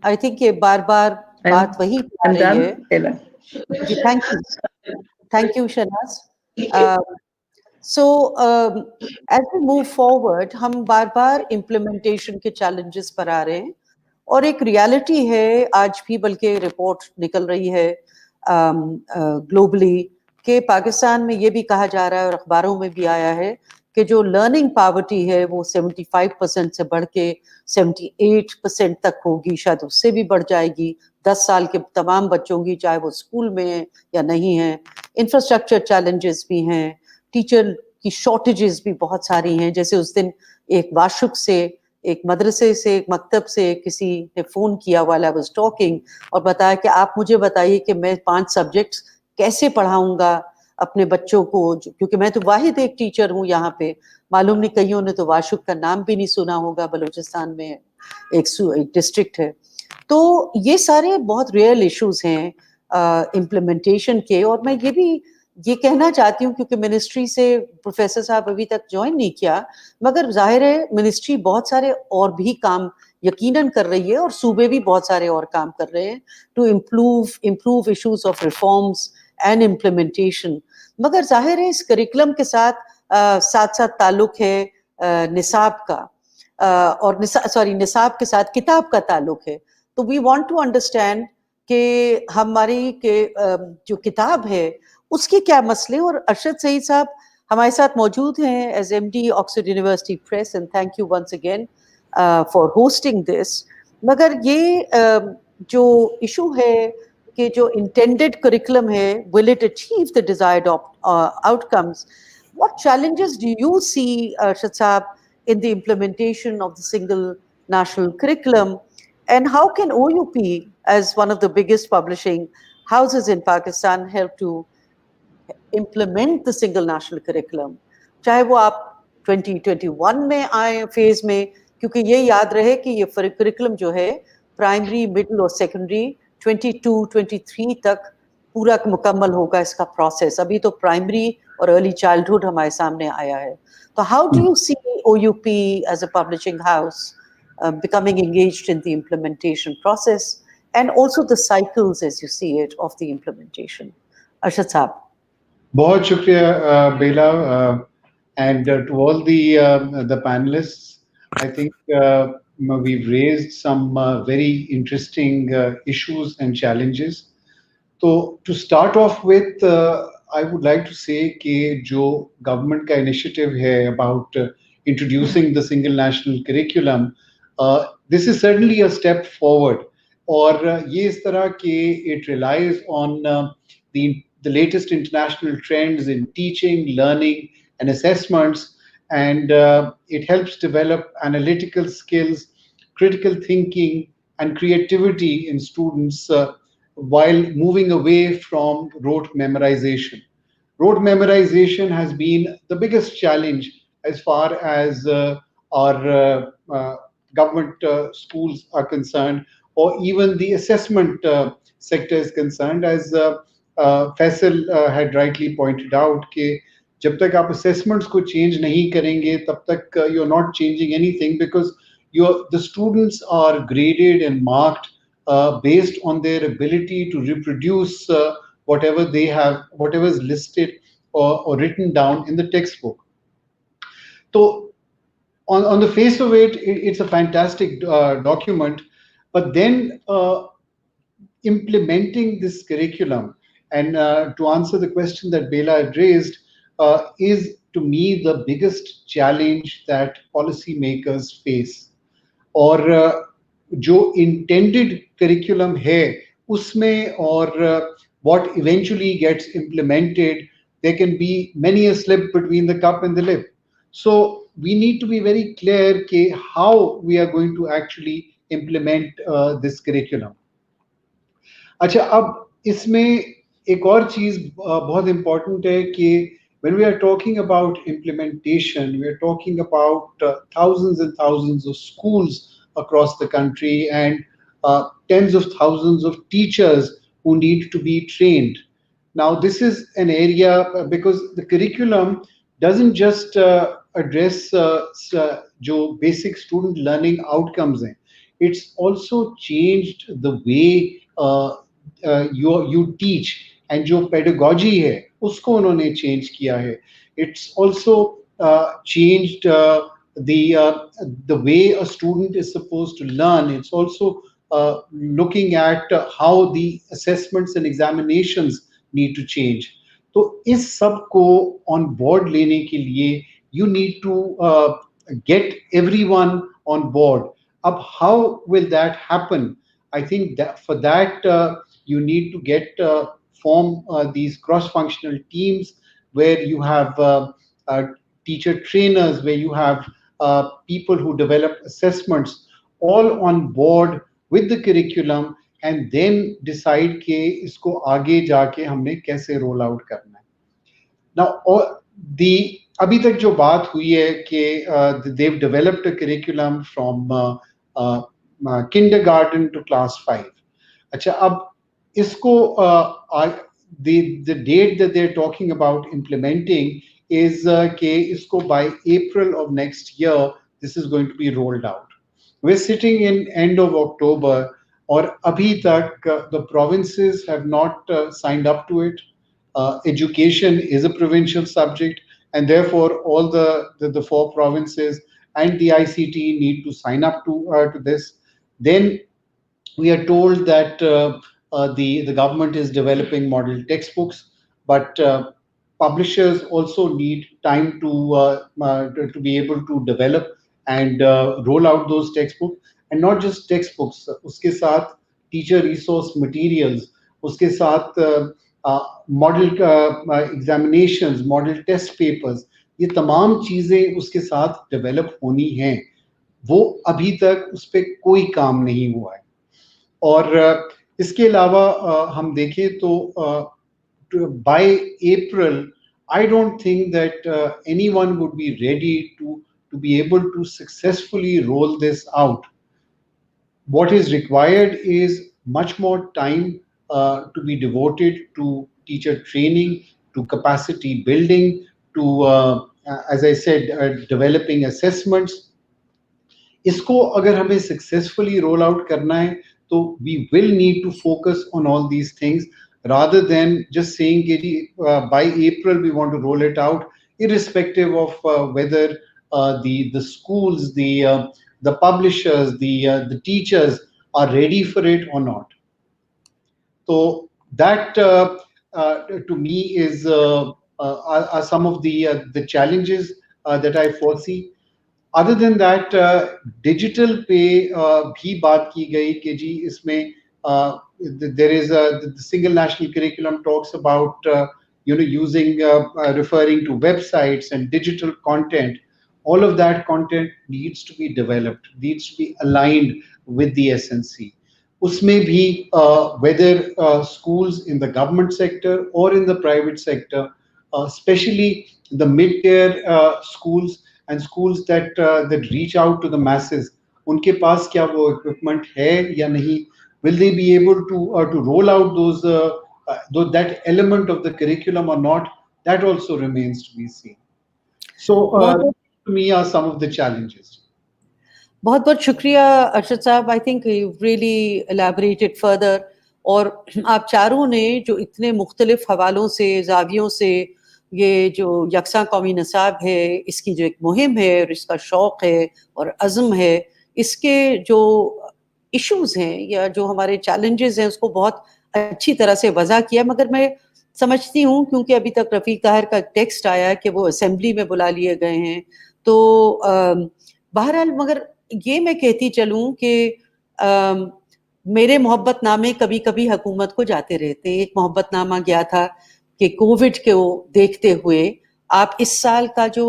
I think ये बार-बार बात वही आ रही है. जी, thank you Shehnaaz. So as we move forward, हम बार-बार implementation के challenges पर आ रहे हैं, और एक reality है, आज भी बल्कि report निकल रही है globally कि पाकिस्तान में ये भी कहा जा रहा है और अखबारों में भी आया है कि जो learning poverty है वो 75% से बढ़ के 78% तक होगी, शायद उससे भी बढ़ जाएगी 10 साल के तमाम बच्चों की, चाहे वो स्कूल में है या नहीं है. इंफ्रास्ट्रक्चर चैलेंजेस भी हैं, टीचर की शॉर्टेजेस भी बहुत सारी हैं. जैसे उस दिन एक वाशुक से, एक मदरसे से, एक मकतब से किसी ने फ़ोन किया while I was talking और बताया कि आप मुझे बताइए कि मैं 5 सब्जेक्ट्स कैसे पढ़ाऊंगा अपने बच्चों को, क्योंकि मैं तो वाहिद एक टीचर हूँ यहाँ पे. मालूम नहीं कईयों ने तो वाशुक का नाम भी नहीं सुना होगा, बलूचिस्तान में एक डिस्ट्रिक्ट है. तो ये सारे बहुत रियल इश्यूज हैं इम्प्लीमेंटेशन के. और मैं ये कहना चाहती हूँ, क्योंकि मिनिस्ट्री से प्रोफेसर साहब अभी तक ज्वाइन नहीं किया, मगर जाहिर है मिनिस्ट्री बहुत सारे और भी काम यकीनन कर रही है और सूबे भी बहुत सारे और काम कर रहे हैं to improve issues of reforms and implementation. मगर जाहिर है इस करिकुलम के साथ साथ ताल्लुक है निसाब का, और निसाब के साथ किताब का ताल्लुक है. तो वी वांट टू अंडरस्टैंड कि हमारी जो किताब है उसके क्या मसले. और अरशद सईद साहब हमारे साथ मौजूद हैं as MD Oxford University Press, and thank you once again for hosting this. मगर ये जो इशू है कि जो इंटेंडेड करिकुलम है, will it achieve the desired outcomes? What challenges do you see, Arshad sahab, in the implementation of the single national curriculum, and how can OUP, as one of the biggest publishing houses in Pakistan, help to implement the single national curriculum? चाहे वो आप 2021 में आए phase में, क्योंकि ये याद रहे कि ये करिकुलम जो है प्राइमरी, मिडिल और सेकेंडरी 22-23 तक पूरा मुकम्मल होगा इसका प्रोसेस. अभी तो प्राइमरी और अर्ली चाइल्डहुड हमारे सामने आया है. तो how do you see OUP as a publishing house becoming engaged in the implementation process and also the cycles as you see it of the implementation? Arshad Saab. बहुत शुक्रिया बेला, and to all the panelists. I think we've raised some very interesting issues and challenges. So to start off with, I would like to say कि जो government का initiative है about introducing the single national curriculum, this is certainly a step forward. और ये इस तरह के it relies on the latest international trends in teaching, learning, and assessments, and it helps develop analytical skills, critical thinking, and creativity in students while moving away from rote memorization. Rote memorization has been the biggest challenge as far as our government schools are concerned, or even the assessment sector is concerned, as Faisal had rightly pointed out कि जब तक आप assessments को change नहीं करेंगे तब तक you're not changing anything, because the students are graded and marked based on their ability to reproduce whatever they have, whatever is listed or written down in the textbook. So on the face of it, it's a fantastic document, but then implementing this curriculum, and to answer the question that Bela had raised, is to me the biggest challenge that policymakers face. और जो intended curriculum है उसमें और what eventually gets implemented, there can be many a slip between the cup and the lip. So we need to be very clear कि how we are going to actually implement this curriculum. अच्छा, अब इसमें एक और चीज बहुत important है कि when we are talking about implementation, we are talking about thousands and thousands of schools across the country, and tens of thousands of teachers who need to be trained. Now, this is an area because the curriculum doesn't just address जो basic student learning outcomes हैं. It's also changed the way you teach, and जो pedagogy है उसको उन्होंने change किया है. It's also changed the way a student is supposed to learn. It's also looking at how the assessments and examinations need to change. तो इस सब को on board लेने के लिए you need to get everyone on board. Ab how will that happen? I think that for that you need to get form these cross-functional teams where you have teacher trainers, where you have people who develop assessments, all on board with the curriculum, and then decide कि इसको आगे जाके हमने कैसे roll out करना है. Now, the अभी तक जो बात हुई है कि they've developed a curriculum from kindergarten to class 5. अच्छा, अब इसको the date that they're talking about implementing is कि इसको by April of next year this is going to be rolled out. We're sitting in end of October, और अभी तक the provinces have not signed up to it. Education is a provincial subject, and therefore all the 4 provinces and the ICT need to sign up to this. Then we are told that the government is developing model textbooks, but publishers also need time to be able to develop and roll out those textbooks, and not just textbooks. उसके साथ teacher resource materials, उसके साथ model examinations, model test papers, ये तमाम चीजें उसके साथ develop होनी हैं. वो अभी तक उस पे कोई काम नहीं हुआ है. और इसके अलावा हम देखें तो by April, I don't think that anyone would be ready to be able to successfully roll this out. What is required is much more time to be devoted to teacher training, to capacity building, to, as I said, developing assessments. इसको अगर हमें successfully roll out करना है तो we will need to focus on all these things rather than just saying by April we want to roll it out, irrespective of whether the schools, the publishers, the teachers are ready for it or not. So that to me is are some of the challenges that I foresee. Other than that, digital पे भी बात की गई कि जी इसमें there is the single national curriculum talks about using referring to websites and digital content. All of that content needs to be developed, needs to be aligned with the SNC. उसमें भी whether schools in the government sector or in the private sector, especially the mid-tier schools and schools that that reach out to the masses, उनके पास क्या वो equipment है या नहीं? Will they be able to roll out that element of the curriculum or not? That also remains to be seen. So to me are some of the challenges. बहुत बहुत शुक्रिया अरशद साहब. I think you really elaborated further. और आप चारों ने जो इतने मुख्तलिफ हवालों से, जावियों से ये जो यकसा कौमी नसाब है, इसकी जो एक मुहिम है और इसका शौक़ है और अज़्म है, इसके जो इश्यूज़ हैं या जो हमारे चैलेंजेस हैं उसको बहुत अच्छी तरह से वज़ा किया. मगर मैं समझती हूँ क्योंकि अभी तक रफ़ीक ताहिर का टेक्स्ट आया कि वो असेंबली में बुला लिए गए हैं, तो बहरहाल मगर ये मैं कहती चलूँ कि मेरे मोहब्बतनामे कभी कभी हुकूमत को जाते रहते हैं. एक मोहब्बतनामा गया था कि कोविड को देखते हुए आप इस साल का जो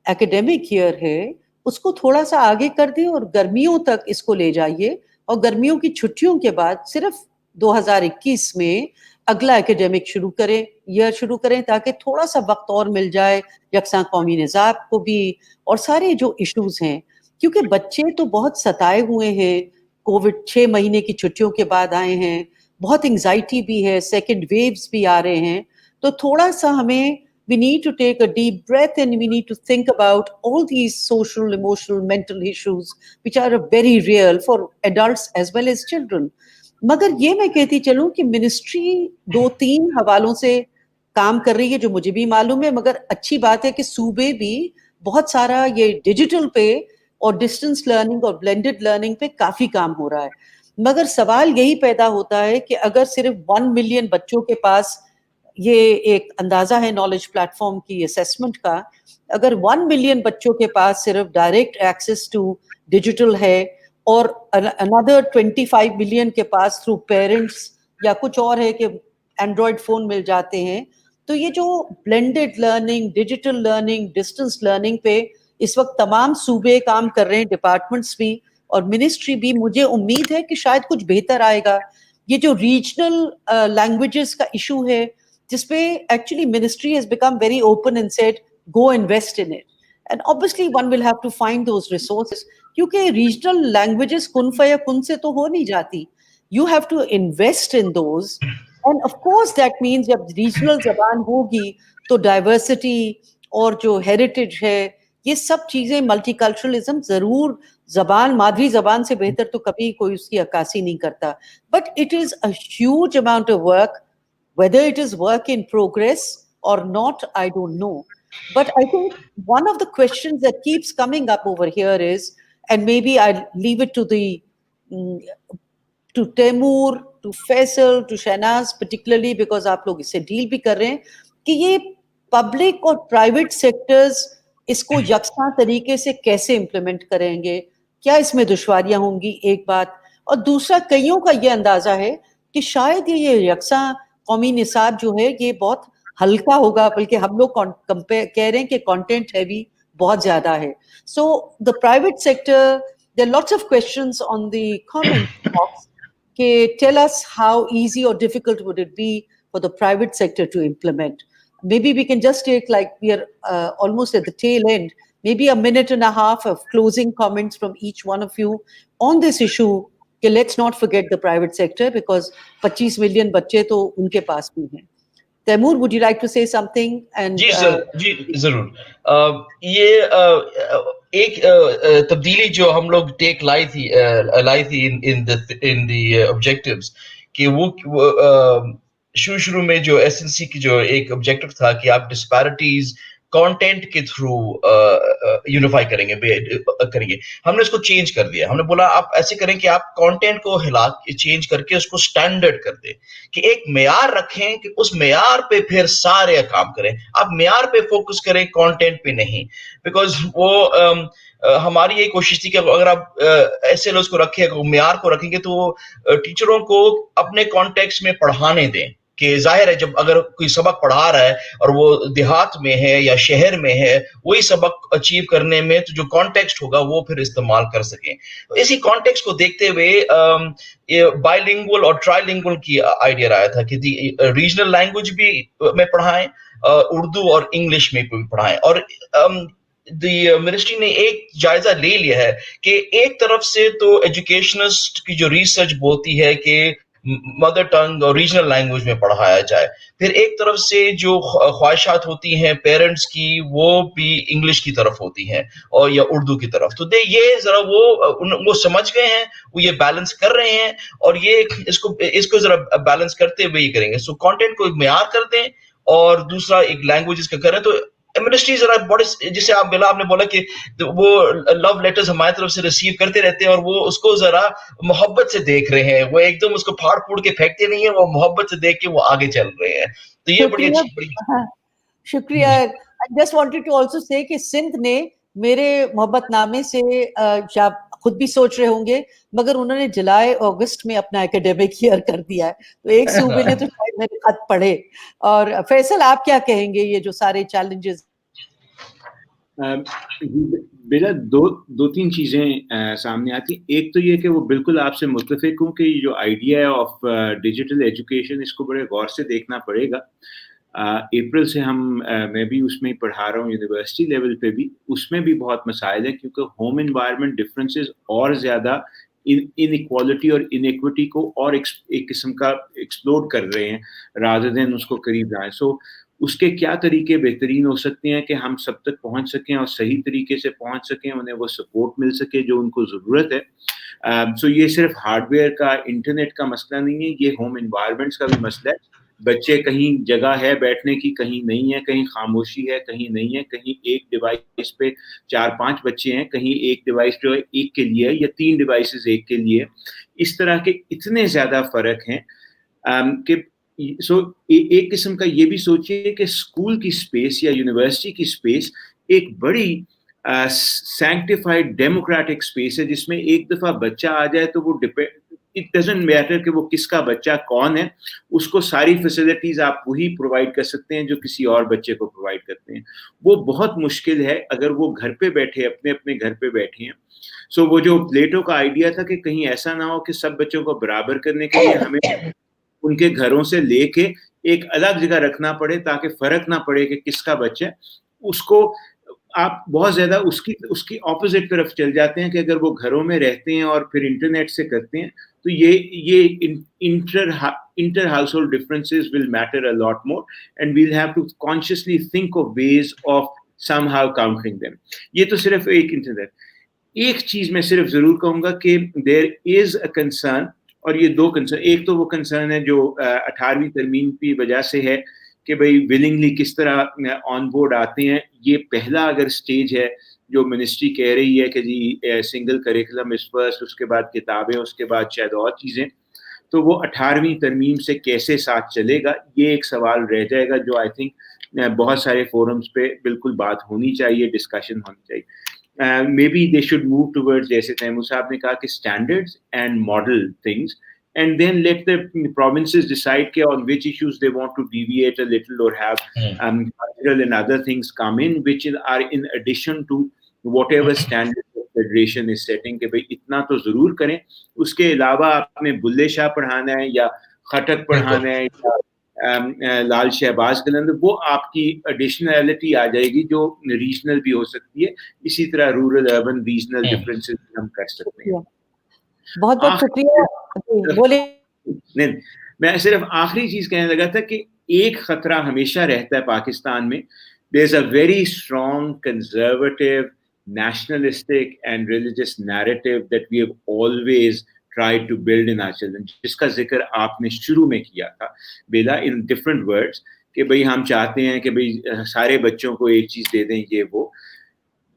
एकेडमिक ईयर है उसको थोड़ा सा आगे कर दें और गर्मियों तक इसको ले जाइए, और गर्मियों की छुट्टियों के बाद सिर्फ 2021 में अगला एकेडमिक ईयर शुरू करें ताकि थोड़ा सा वक्त और मिल जाए यकसा कौमी निज़ाम को भी और सारे जो इश्यूज हैं. क्योंकि बच्चे तो बहुत सताए हुए हैं, कोविड 6 महीने की छुट्टियों के बाद आए हैं, बहुत एंजाइटी भी है, सेकंड वेव्स भी आ रहे हैं. तो थोड़ा सा हमें we need to take a deep breath and we need to think about all these social, emotional, mental issues which are very real for adults as well as children. मगर ये मैं कहती चलूँ कि मिनिस्ट्री 2-3 हवालों से काम कर रही है जो मुझे भी मालूम है, मगर अच्छी बात है कि सूबे भी बहुत सारा ये डिजिटल पे और डिस्टेंस लर्निंग और ब्लेंडेड लर्निंग पे काफ़ी काम हो रहा है. मगर सवाल यही पैदा होता है कि अगर सिर्फ 1 मिलियन बच्चों के पास ये एक अंदाज़ा है नॉलेज प्लेटफॉर्म की असेसमेंट का, अगर 1 मिलियन बच्चों के पास सिर्फ डायरेक्ट एक्सेस टू डिजिटल है और अनदर 25 मिलियन के पास थ्रू पेरेंट्स या कुछ और है कि एंड्रॉयड फ़ोन मिल जाते हैं, तो ये जो blended learning, digital learning, distance learning पे इस वक्त तमाम सूबे काम कर रहे हैं, डिपार्टमेंट्स भी और मिनिस्ट्री भी. मुझे उम्मीद है कि शायद कुछ बेहतर आएगा. ये जो रीजनल लैंग्वेजेस का इशू है जिसपे actually ministry has become very open and said go invest in it, and obviously one will have to find those resources, क्योंकि रीजनल लैंग्वेजेस कुन फया कुन से तो हो नहीं जाती. You have to invest in those, and of course that means जब रीजनल जबान होगी तो डाइवर्सिटी और जो हेरिटेज है ये सब चीजें, मल्टीकल्चरलिज्म, जरूर जबान, मादरी जबान से बेहतर तो कभी कोई उसकी अक्कासी नहीं करता. But it is a huge amount of work. Whether it is work in progress or not, I don't know. But I think one of the questions that keeps coming up over here is, and maybe I'll leave it to to Temur, to Faisal, to Shahnaz particularly, because आप लोग इससे deal भी कर रहे हैं कि ये public और प्राइवेट सेक्टर्स इसको यकसा तरीके से कैसे इम्प्लीमेंट करेंगे, क्या इसमें दुश्वारियां होंगी, एक बात. और दूसरा, कईयों का ये अंदाजा है कि शायद ये यकसा कौमी निसाब जो है ये बहुत हल्का होगा, बल्कि हम लोग कह रहे हैं कि कंटेंट हैवी बहुत ज्यादा है. So the private sector, there are lots of questions on the comment box कि टेल अस हाउ इजी और difficult would it be for the private sector to implement. Maybe we can just take, like we are almost at the tail end, maybe a minute and a half of closing comments from each one of you on this issue कि let's not forget the private sector because 25 million बच्चे तो उनके पास भी हैं. Taimur, would you like to say something? And जी sir, जी जरूर. ये एक तब्दीली जो हम लोग लाई थी इन द ऑब्जेक्टिव्स कि वो शुरू में जो एसएनसी की जो एक ऑब्जेक्टिव था कि आप डिस्पैरिटीज कंटेंट के थ्रू यूनिफाई करेंगे. हमने इसको चेंज कर दिया. हमने बोला आप ऐसे करें कि आप कंटेंट को चेंज करके उसको स्टैंडर्ड कर दें, कि एक मेयार रखें कि उस मेयार पे फिर सारे काम करें. आप मेयार पे फोकस करें, कंटेंट पे नहीं. बिकॉज वो हमारी ये कोशिश थी कि अगर आप ऐसे लोग को रखें, मेयार को रखेंगे तो टीचरों को अपने कॉन्टेक्स्ट में पढ़ाने दें. कि जाहिर है जब अगर कोई सबक पढ़ा रहा है और वो देहात में है या शहर में है, वही सबक अचीव करने में तो जो कॉन्टेक्स्ट होगा वो फिर इस्तेमाल कर सकें. तो इसी कॉन्टेक्स्ट को देखते हुए ये बाइलिंगुअल और ट्राइलिंगुअल की आइडिया आया था कि रीजनल लैंग्वेज भी में पढ़ाएं, उर्दू और इंग्लिश में भी पढ़ाएं. और मिनिस्ट्री ने एक जायजा ले लिया है कि एक तरफ से तो एजुकेशनिस्ट की जो रिसर्च बोलती है कि मदर टंग और रीजनल लैंग्वेज में पढ़ाया जाए, फिर एक तरफ से जो ख्वाहिशात होती हैं पेरेंट्स की वो भी इंग्लिश की तरफ होती हैं और या उर्दू की तरफ. तो ये जरा वो समझ गए हैं, वो ये बैलेंस कर रहे हैं और ये इसको जरा बैलेंस करते हुए ही करेंगे. सो कंटेंट को मेयार कर दें और दूसरा एक लैंग्वेजेस का करें. तो मिनिस्ट्री जरा बड़े, जिसे आपने बोला कि वो लव लेटर्स हमारी तरफ से रिसीव करते रहते हैं और वो उसको जरा मोहब्बत से देख रहे हैं. वो एकदम उसको फाड़ फूड़ के फेंकते नहीं है, वो मोहब्बत से देख के वो आगे चल रहे हैं. तो ये बड़ी अच्छी शुक्रिया. I just wanted to also say कि सिंध ने मेरे मोहब्बतनामे से आप खुद भी सोच रहे होंगे, मगर उन्होंने जुलाई अगस्त में अपना एकेडमिक ईयर कर दिया है. तो एक सूबे ने तो शायद मेरे खत पढ़े. और फैसल, आप क्या कहेंगे ये जो सारे चैलेंजेस? बेटा, दो तीन चीजें सामने आती. एक तो ये कि वो बिल्कुल आपसे मुत्तफिक हूँ कि जो आइडिया है ऑफ डिजिटल एजुकेशन, इसको बड़े गौर से देखना पड़ेगा. अप्रैल से मैं भी उसमें पढ़ा रहा हूँ यूनिवर्सिटी लेवल पे भी. उसमें भी बहुत मसाइल है क्योंकि होम एनवायरनमेंट डिफरेंसेस और ज़्यादा इनइक्वालिटी और इनइक्विटी को और एक किस्म का एक्सप्लोर कर रहे हैं रादर देन उसको करीब लाएं. सो उसके क्या तरीके बेहतरीन हो सकते हैं कि हम सब तक पहुंच सकें और सही तरीके से पहुंच सकें, उन्हें वो सपोर्ट मिल सके जो उनको ज़रूरत है. सो ये सिर्फ हार्डवेयर का, इंटरनेट का मसला नहीं है, ये होम एनवायरनमेंट्स का भी मसला है. बच्चे कहीं जगह है बैठने की, कहीं नहीं है, कहीं खामोशी है, कहीं नहीं है, कहीं एक डिवाइस पे 4-5 बच्चे हैं, कहीं एक डिवाइस जो है एक के लिए है या 3 डिवाइसेस एक के लिए. इस तरह के इतने ज़्यादा फ़र्क हैं कि एक किस्म का ये भी सोचिए कि स्कूल की स्पेस या यूनिवर्सिटी की स्पेस एक बड़ी सैंक्टिफाइड डेमोक्रेटिक स्पेस है जिसमें एक दफ़ा बच्चा आ जाए तो वो इट डजंट मैटर कि वो किसका बच्चा कौन है, उसको सारी फैसिलिटीज आप वही प्रोवाइड कर सकते हैं जो किसी और बच्चे को प्रोवाइड करते हैं. वो बहुत मुश्किल है अगर वो घर पे बैठे, अपने अपने घर पे बैठे हैं. सो वो जो प्लेटो का आइडिया था कि कहीं ऐसा ना हो कि सब बच्चों को बराबर करने के लिए हमें उनके घरों से लेके एक अलग जगह रखना पड़े ताकि फर्क ना पड़े कि किसका बच्चा, उसको आप बहुत ज्यादा उसकी ऑपोजिट तरफ चल जाते हैं कि अगर वो घरों में रहते हैं और फिर इंटरनेट से करते हैं तो ये inter household differences will matter a lot more and we'll have to consciously think of ways of somehow countering them. ये तो सिर्फ एक इंटरनेट. एक चीज मैं सिर्फ जरूर कहूंगा कि देयर इज अ कंसर्न, और ये दो कंसर्न. एक तो वो कंसर्न है जो 18वीं तरमीम की वजह से है कि भाई विलिंगली किस तरह ऑन बोर्ड आते हैं. ये पहला अगर स्टेज है जो मिनिस्ट्री कह रही है कि जी सिंगल करिकुलम इज फर्स्ट, उसके बाद किताबें, उसके बाद शायद और चीज़ें, तो वो 18वीं तरमीम से कैसे साथ चलेगा, ये एक सवाल रह जाएगा जो आई थिंक बहुत सारे फोरम्स पे बिल्कुल बात होनी चाहिए, डिस्कशन होनी चाहिए. Maybe they should move towards, जैसे तैमूर साहब ने कहा कि standards and model things, and then let the provinces decide on which issues they want to deviate a little or have cultural and other things come in, which are in addition to whatever standard the federation is setting कि भाई इतना तो जरूर करें. उसके अलावा आपने बुल्ले शाह पढ़ाना है या खटक पढ़ाना है या लाल शहबाज कलंदर, वो आपकी एडिशनलिटी आ जाएगी जो रीजनल भी हो सकती है. इसी तरह रूरल अर्बन रीजनल डिफरेंसेस हम कर सकते हैं. बहुत बहुत शुक्रिया। बोले नहीं, मैं सिर्फ आखिरी चीज कहने लगा था कि एक खतरा हमेशा रहता है पाकिस्तान में. There's a very strong conservative, nationalistic and religious narrative that we have always tried to build in our children, जिसका जिक्र आपने शुरू में किया था बेला, in different words, कि भाई हम चाहते हैं कि भाई सारे बच्चों को एक चीज दे दें, ये वो.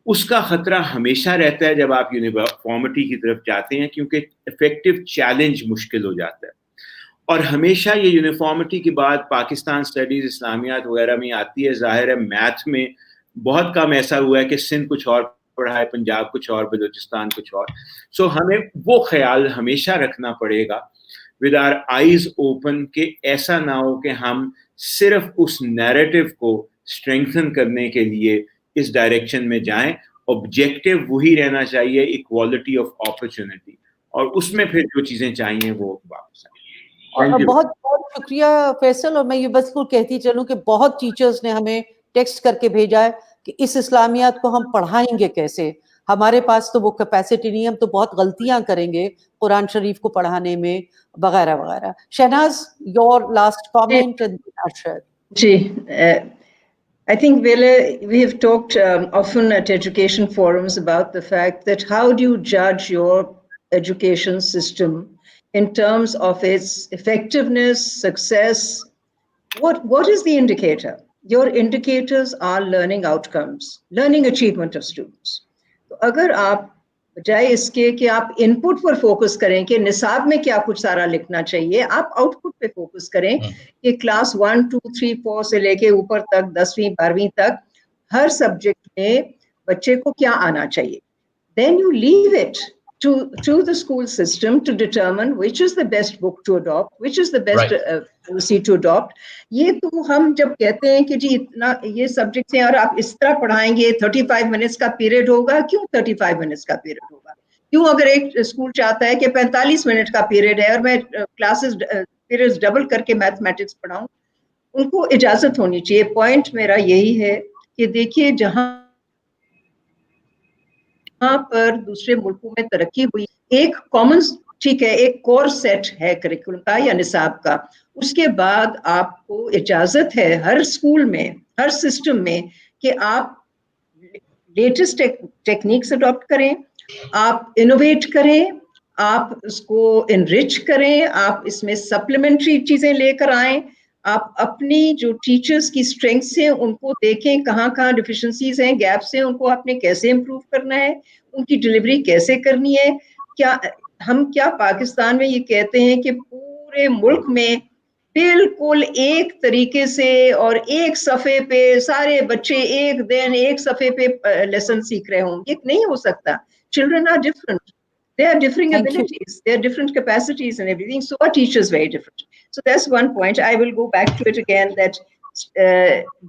उसका खतरा हमेशा रहता है जब आप यूनिफॉर्मिटी की तरफ जाते हैं, क्योंकि इफेक्टिव चैलेंज मुश्किल हो जाता है. और हमेशा ये यूनिफॉर्मिटी की बात पाकिस्तान स्टडीज, इस्लामियात वगैरह में आती है. जाहिर है मैथ में बहुत कम ऐसा हुआ है कि सिंध कुछ और पढ़ा है, पंजाब कुछ और, बलूचिस्तान कुछ और. सो हमें वो ख्याल हमेशा रखना पड़ेगा विद आवर आईज ओपन कि ऐसा ना हो कि हम सिर्फ उस नैरेटिव को स्ट्रेंथन करने के लिए इस डायरेक्शन में जाएं. ऑब्जेक्टिव वही रहना चाहिए, इक्वालिटी ऑफ अपॉर्चुनिटी, और उसमें फिर जो चीजें चाहिए वो वापस आए. बहुत बहुत शुक्रिया फैसल. और मैं ये बस को कहती चलूं कि बहुत टीचर्स ने हमें टेक्स्ट करके भेजा है कि इस इस्लामियात को हम पढ़ाएंगे कैसे, हमारे पास तो वो कैपेसिटी नहीं है, हम तो बहुत गलतियां करेंगे कुरान शरीफ को पढ़ाने में वगैरह वगैरह. Shahnaz, your last comment and Arshad. जी, I think we have talked often at education forums about the fact that how do you judge your education system in terms of its effectiveness, success. What is the indicator? Your indicators are learning outcomes, learning achievement of students. तो अगर आप बजाय इसके कि आप input पर focus करें कि निसाब में क्या कुछ सारा लिखना चाहिए, आप आउटपुट पे फोकस करें कि क्लास 1, 2, 3, 4 से लेके ऊपर तक 10वीं 12वीं तक हर सब्जेक्ट में बच्चे को क्या आना चाहिए. Then you leave it to the school system to determine which is the best book to adopt, which is the best policy to adopt. ये तो हम जब कहते हैं कि जी इतना ये सब्जेक्ट है और आप इस तरह पढ़ाएंगे, 35 मिनट्स का पीरियड होगा. क्यों 35 मिनट्स का पीरियड होगा? क्यों अगर एक स्कूल चाहता है कि 45 मिनट का पीरियड है और मैं क्लासेस पीरियड्स डबल करके मैथमेटिक्स पढ़ाऊं, उनको इजाजत होनी चाहिए. पॉइंट मेरा यही है कि देखिए जहां पर दूसरे मुल्कों में तरक्की हुई, एक कॉमन, ठीक है, एक कोर सेट है करिकुलम का या निसाब का, उसके बाद आपको इजाजत है हर स्कूल में, हर सिस्टम में कि आप लेटेस्ट टेक्निक्स अडॉप्ट करें, आप इनोवेट करें, आप उसको इनरिच करें, आप इसमें सप्लीमेंट्री चीजें लेकर आएं, आप अपनी जो टीचर्स की स्ट्रेंथ्स हैं उनको देखें, कहाँ कहाँ डिफिशिएंसीज हैं, गैप्स हैं, उनको आपने कैसे इम्प्रूव करना है, उनकी डिलीवरी कैसे करनी है. क्या पाकिस्तान में ये कहते हैं कि पूरे मुल्क में बिल्कुल एक तरीके से और एक सफ़े पे सारे बच्चे एक दिन एक सफ़े पे लेसन सीख रहे हों? ये नहीं हो सकता. Children are different. They have differing abilities. They have different capacities and everything. So are teachers very different. So that's one point. I will go back to it again, that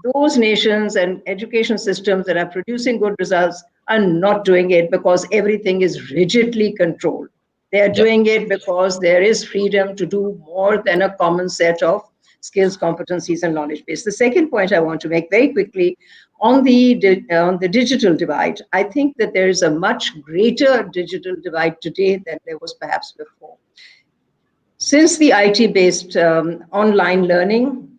those nations and education systems that are producing good results are not doing it because everything is rigidly controlled. They are doing it because there is freedom to do more than a common set of skills, competencies, and knowledge base. The second point I want to make very quickly on the digital divide, I think that there is a much greater digital divide today than there was perhaps before. Since the IT-based online learning,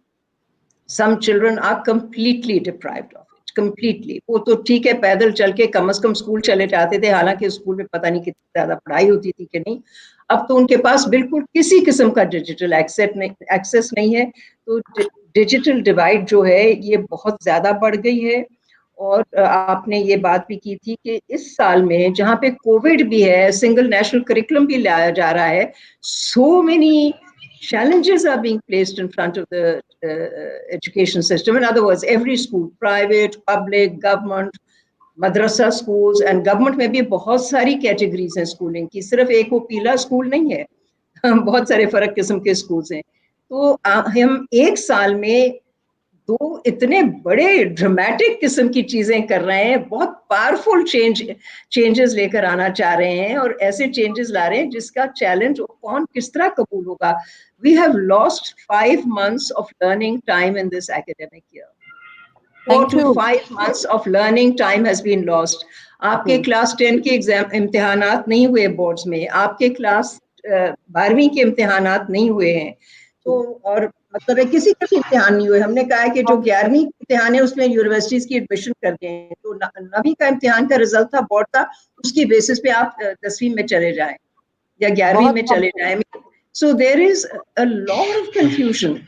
some children are completely deprived of it, completely. वो तो ठीक है, पैदल चल के कम से कम school चले जाते थे, हालांकि स्कूल में पता नहीं कितनी ज़्यादा पढ़ाई होती थी कि नहीं. अब तो उनके पास बिल्कुल किसी किस्म का डिजिटल एक्सेस नहीं है. तो डिजिटल डिवाइड जो है ये बहुत ज़्यादा बढ़ गई है. और आपने ये बात भी की थी कि इस साल में जहाँ पे कोविड भी है, सिंगल नेशनल करिकुलम भी लाया जा रहा है, so many challenges are being placed in front of the education system. In other words, every school, private, public, government, madrasa schools, and government में भी बहुत सारी categories हैं schooling की, सिर्फ एक वो पीला स्कूल नहीं है, बहुत सारे फर्क किस्म के schools हैं. तो हम एक साल में दो इतने बड़े ड्रामेटिक किस्म की चीजें कर रहे हैं, बहुत पावरफुल चेंजेस लेकर आना चाह रहे हैं और ऐसे चेंजेस ला रहे हैं जिसका चैलेंज कौन किस तरह कबूल होगा. We have lost 5 months of learning time in this academic year. 4 Thank to you. 5 months of learning time has been lost. आपके क्लास 10 के एग्जाम इम्तिहानात नहीं हुए बोर्ड्स में, आपके क्लास 12वीं के इम्तिहानात नहीं हुए हैं, तो और मतलब है किसी के भी इम्तिहान नहीं हुए. हमने कहा है कि जो 11वीं इम्तिहान है उसमें यूनिवर्सिटीज की एडमिशन कर दें, तो 9वीं का इम्तिहान का रिजल्ट था, बोर्ड था, उसकी बेसिस पे आप 10वीं में चले जाएं या 11वीं में चले जाएं. So there is a lot of confusion.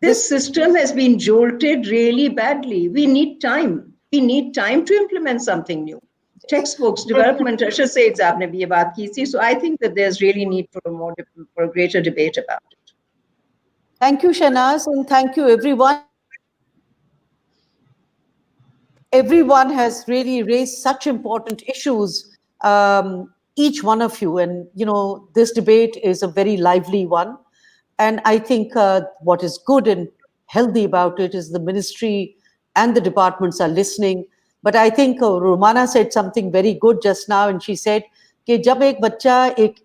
This system has been jolted really badly. We need time. We need time to implement something new. Textbooks, development, Arshad Said saab ne bhi ye baat ki thi. So I think that there's really need for a greater debate about it. Thank you, Shanaz, and thank you, everyone. Everyone has really raised such important issues, each one of you. And, you know, this debate is a very lively one. And I think what is good and healthy about it is the ministry and the departments are listening. But I think Romana said something very good just now, and she said कि जब एक बच्चा एक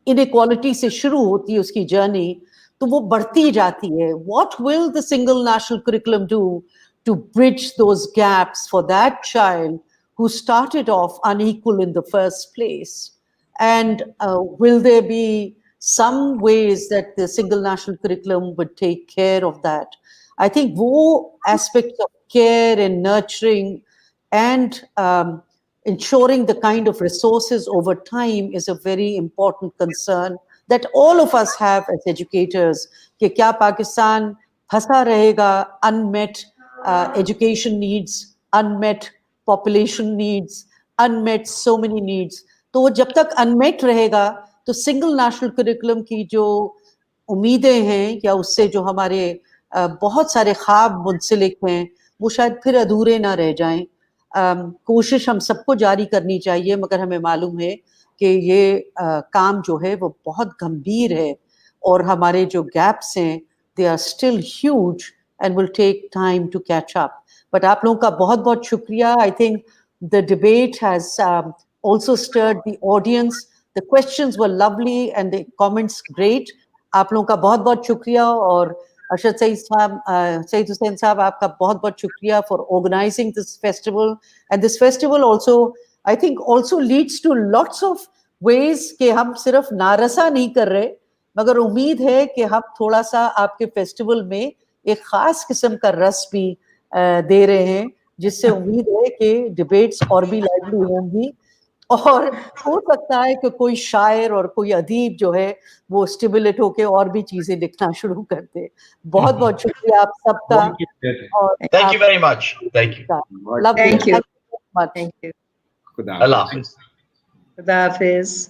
inequality से शुरू होती है उसकी journey, तो वो बढ़ती जाती है. What will the single national curriculum do to bridge those gaps for that child who started off unequal in the first place? And will there be some ways that the single national curriculum would take care of that? I think wo aspects of care and nurturing and ensuring the kind of resources over time is a very important concern that all of us have as educators. कि क्या पाकिस्तान फंसा रहेगा unmet education needs, unmet population needs, unmet so many needs. तो वो जब तक unmet रहेगा तो single national curriculum की जो उम्मीदें हैं या उससे जो हमारे बहुत सारे ख्वाब मुंसलिक हैं वो शायद फिर अधूरे ना रह जाएं. कोशिश हम सबको जारी करनी चाहिए, मगर हमें मालूम है कि ये काम जो है वो बहुत गंभीर है और हमारे जो गैप्स हैं they are still huge and will take time to catch up. But आप लोगों का बहुत बहुत शुक्रिया. I think the debate has also stirred the audience. The questions were lovely and the comments great. आप लोगों का बहुत बहुत शुक्रिया. और Arshad Saeed Hussain Saab, आपका बहुत बहुत शुक्रिया for organizing this festival. And this festival also, I think, also leads to lots of ways कि हम सिर्फ नारसा नहीं कर रहे, मगर उम्मीद है कि हम थोड़ा सा आपके फेस्टिवल में एक खास किस्म का रस भी दे रहे हैं, जिससे उम्मीद है कि डिबेट्स और भी लाइवली होंगी और हो सकता है कि कोई शायर और कोई अदीब जो है वो स्टिमुलेट होके और भी चीजें लिखना शुरू कर दे. बहुत बहुत शुक्रिया आप सबका. Thank you very much. Thank you. Thank you. Much. Thank you. Khuda Allah Hafiz. Khuda Hafiz.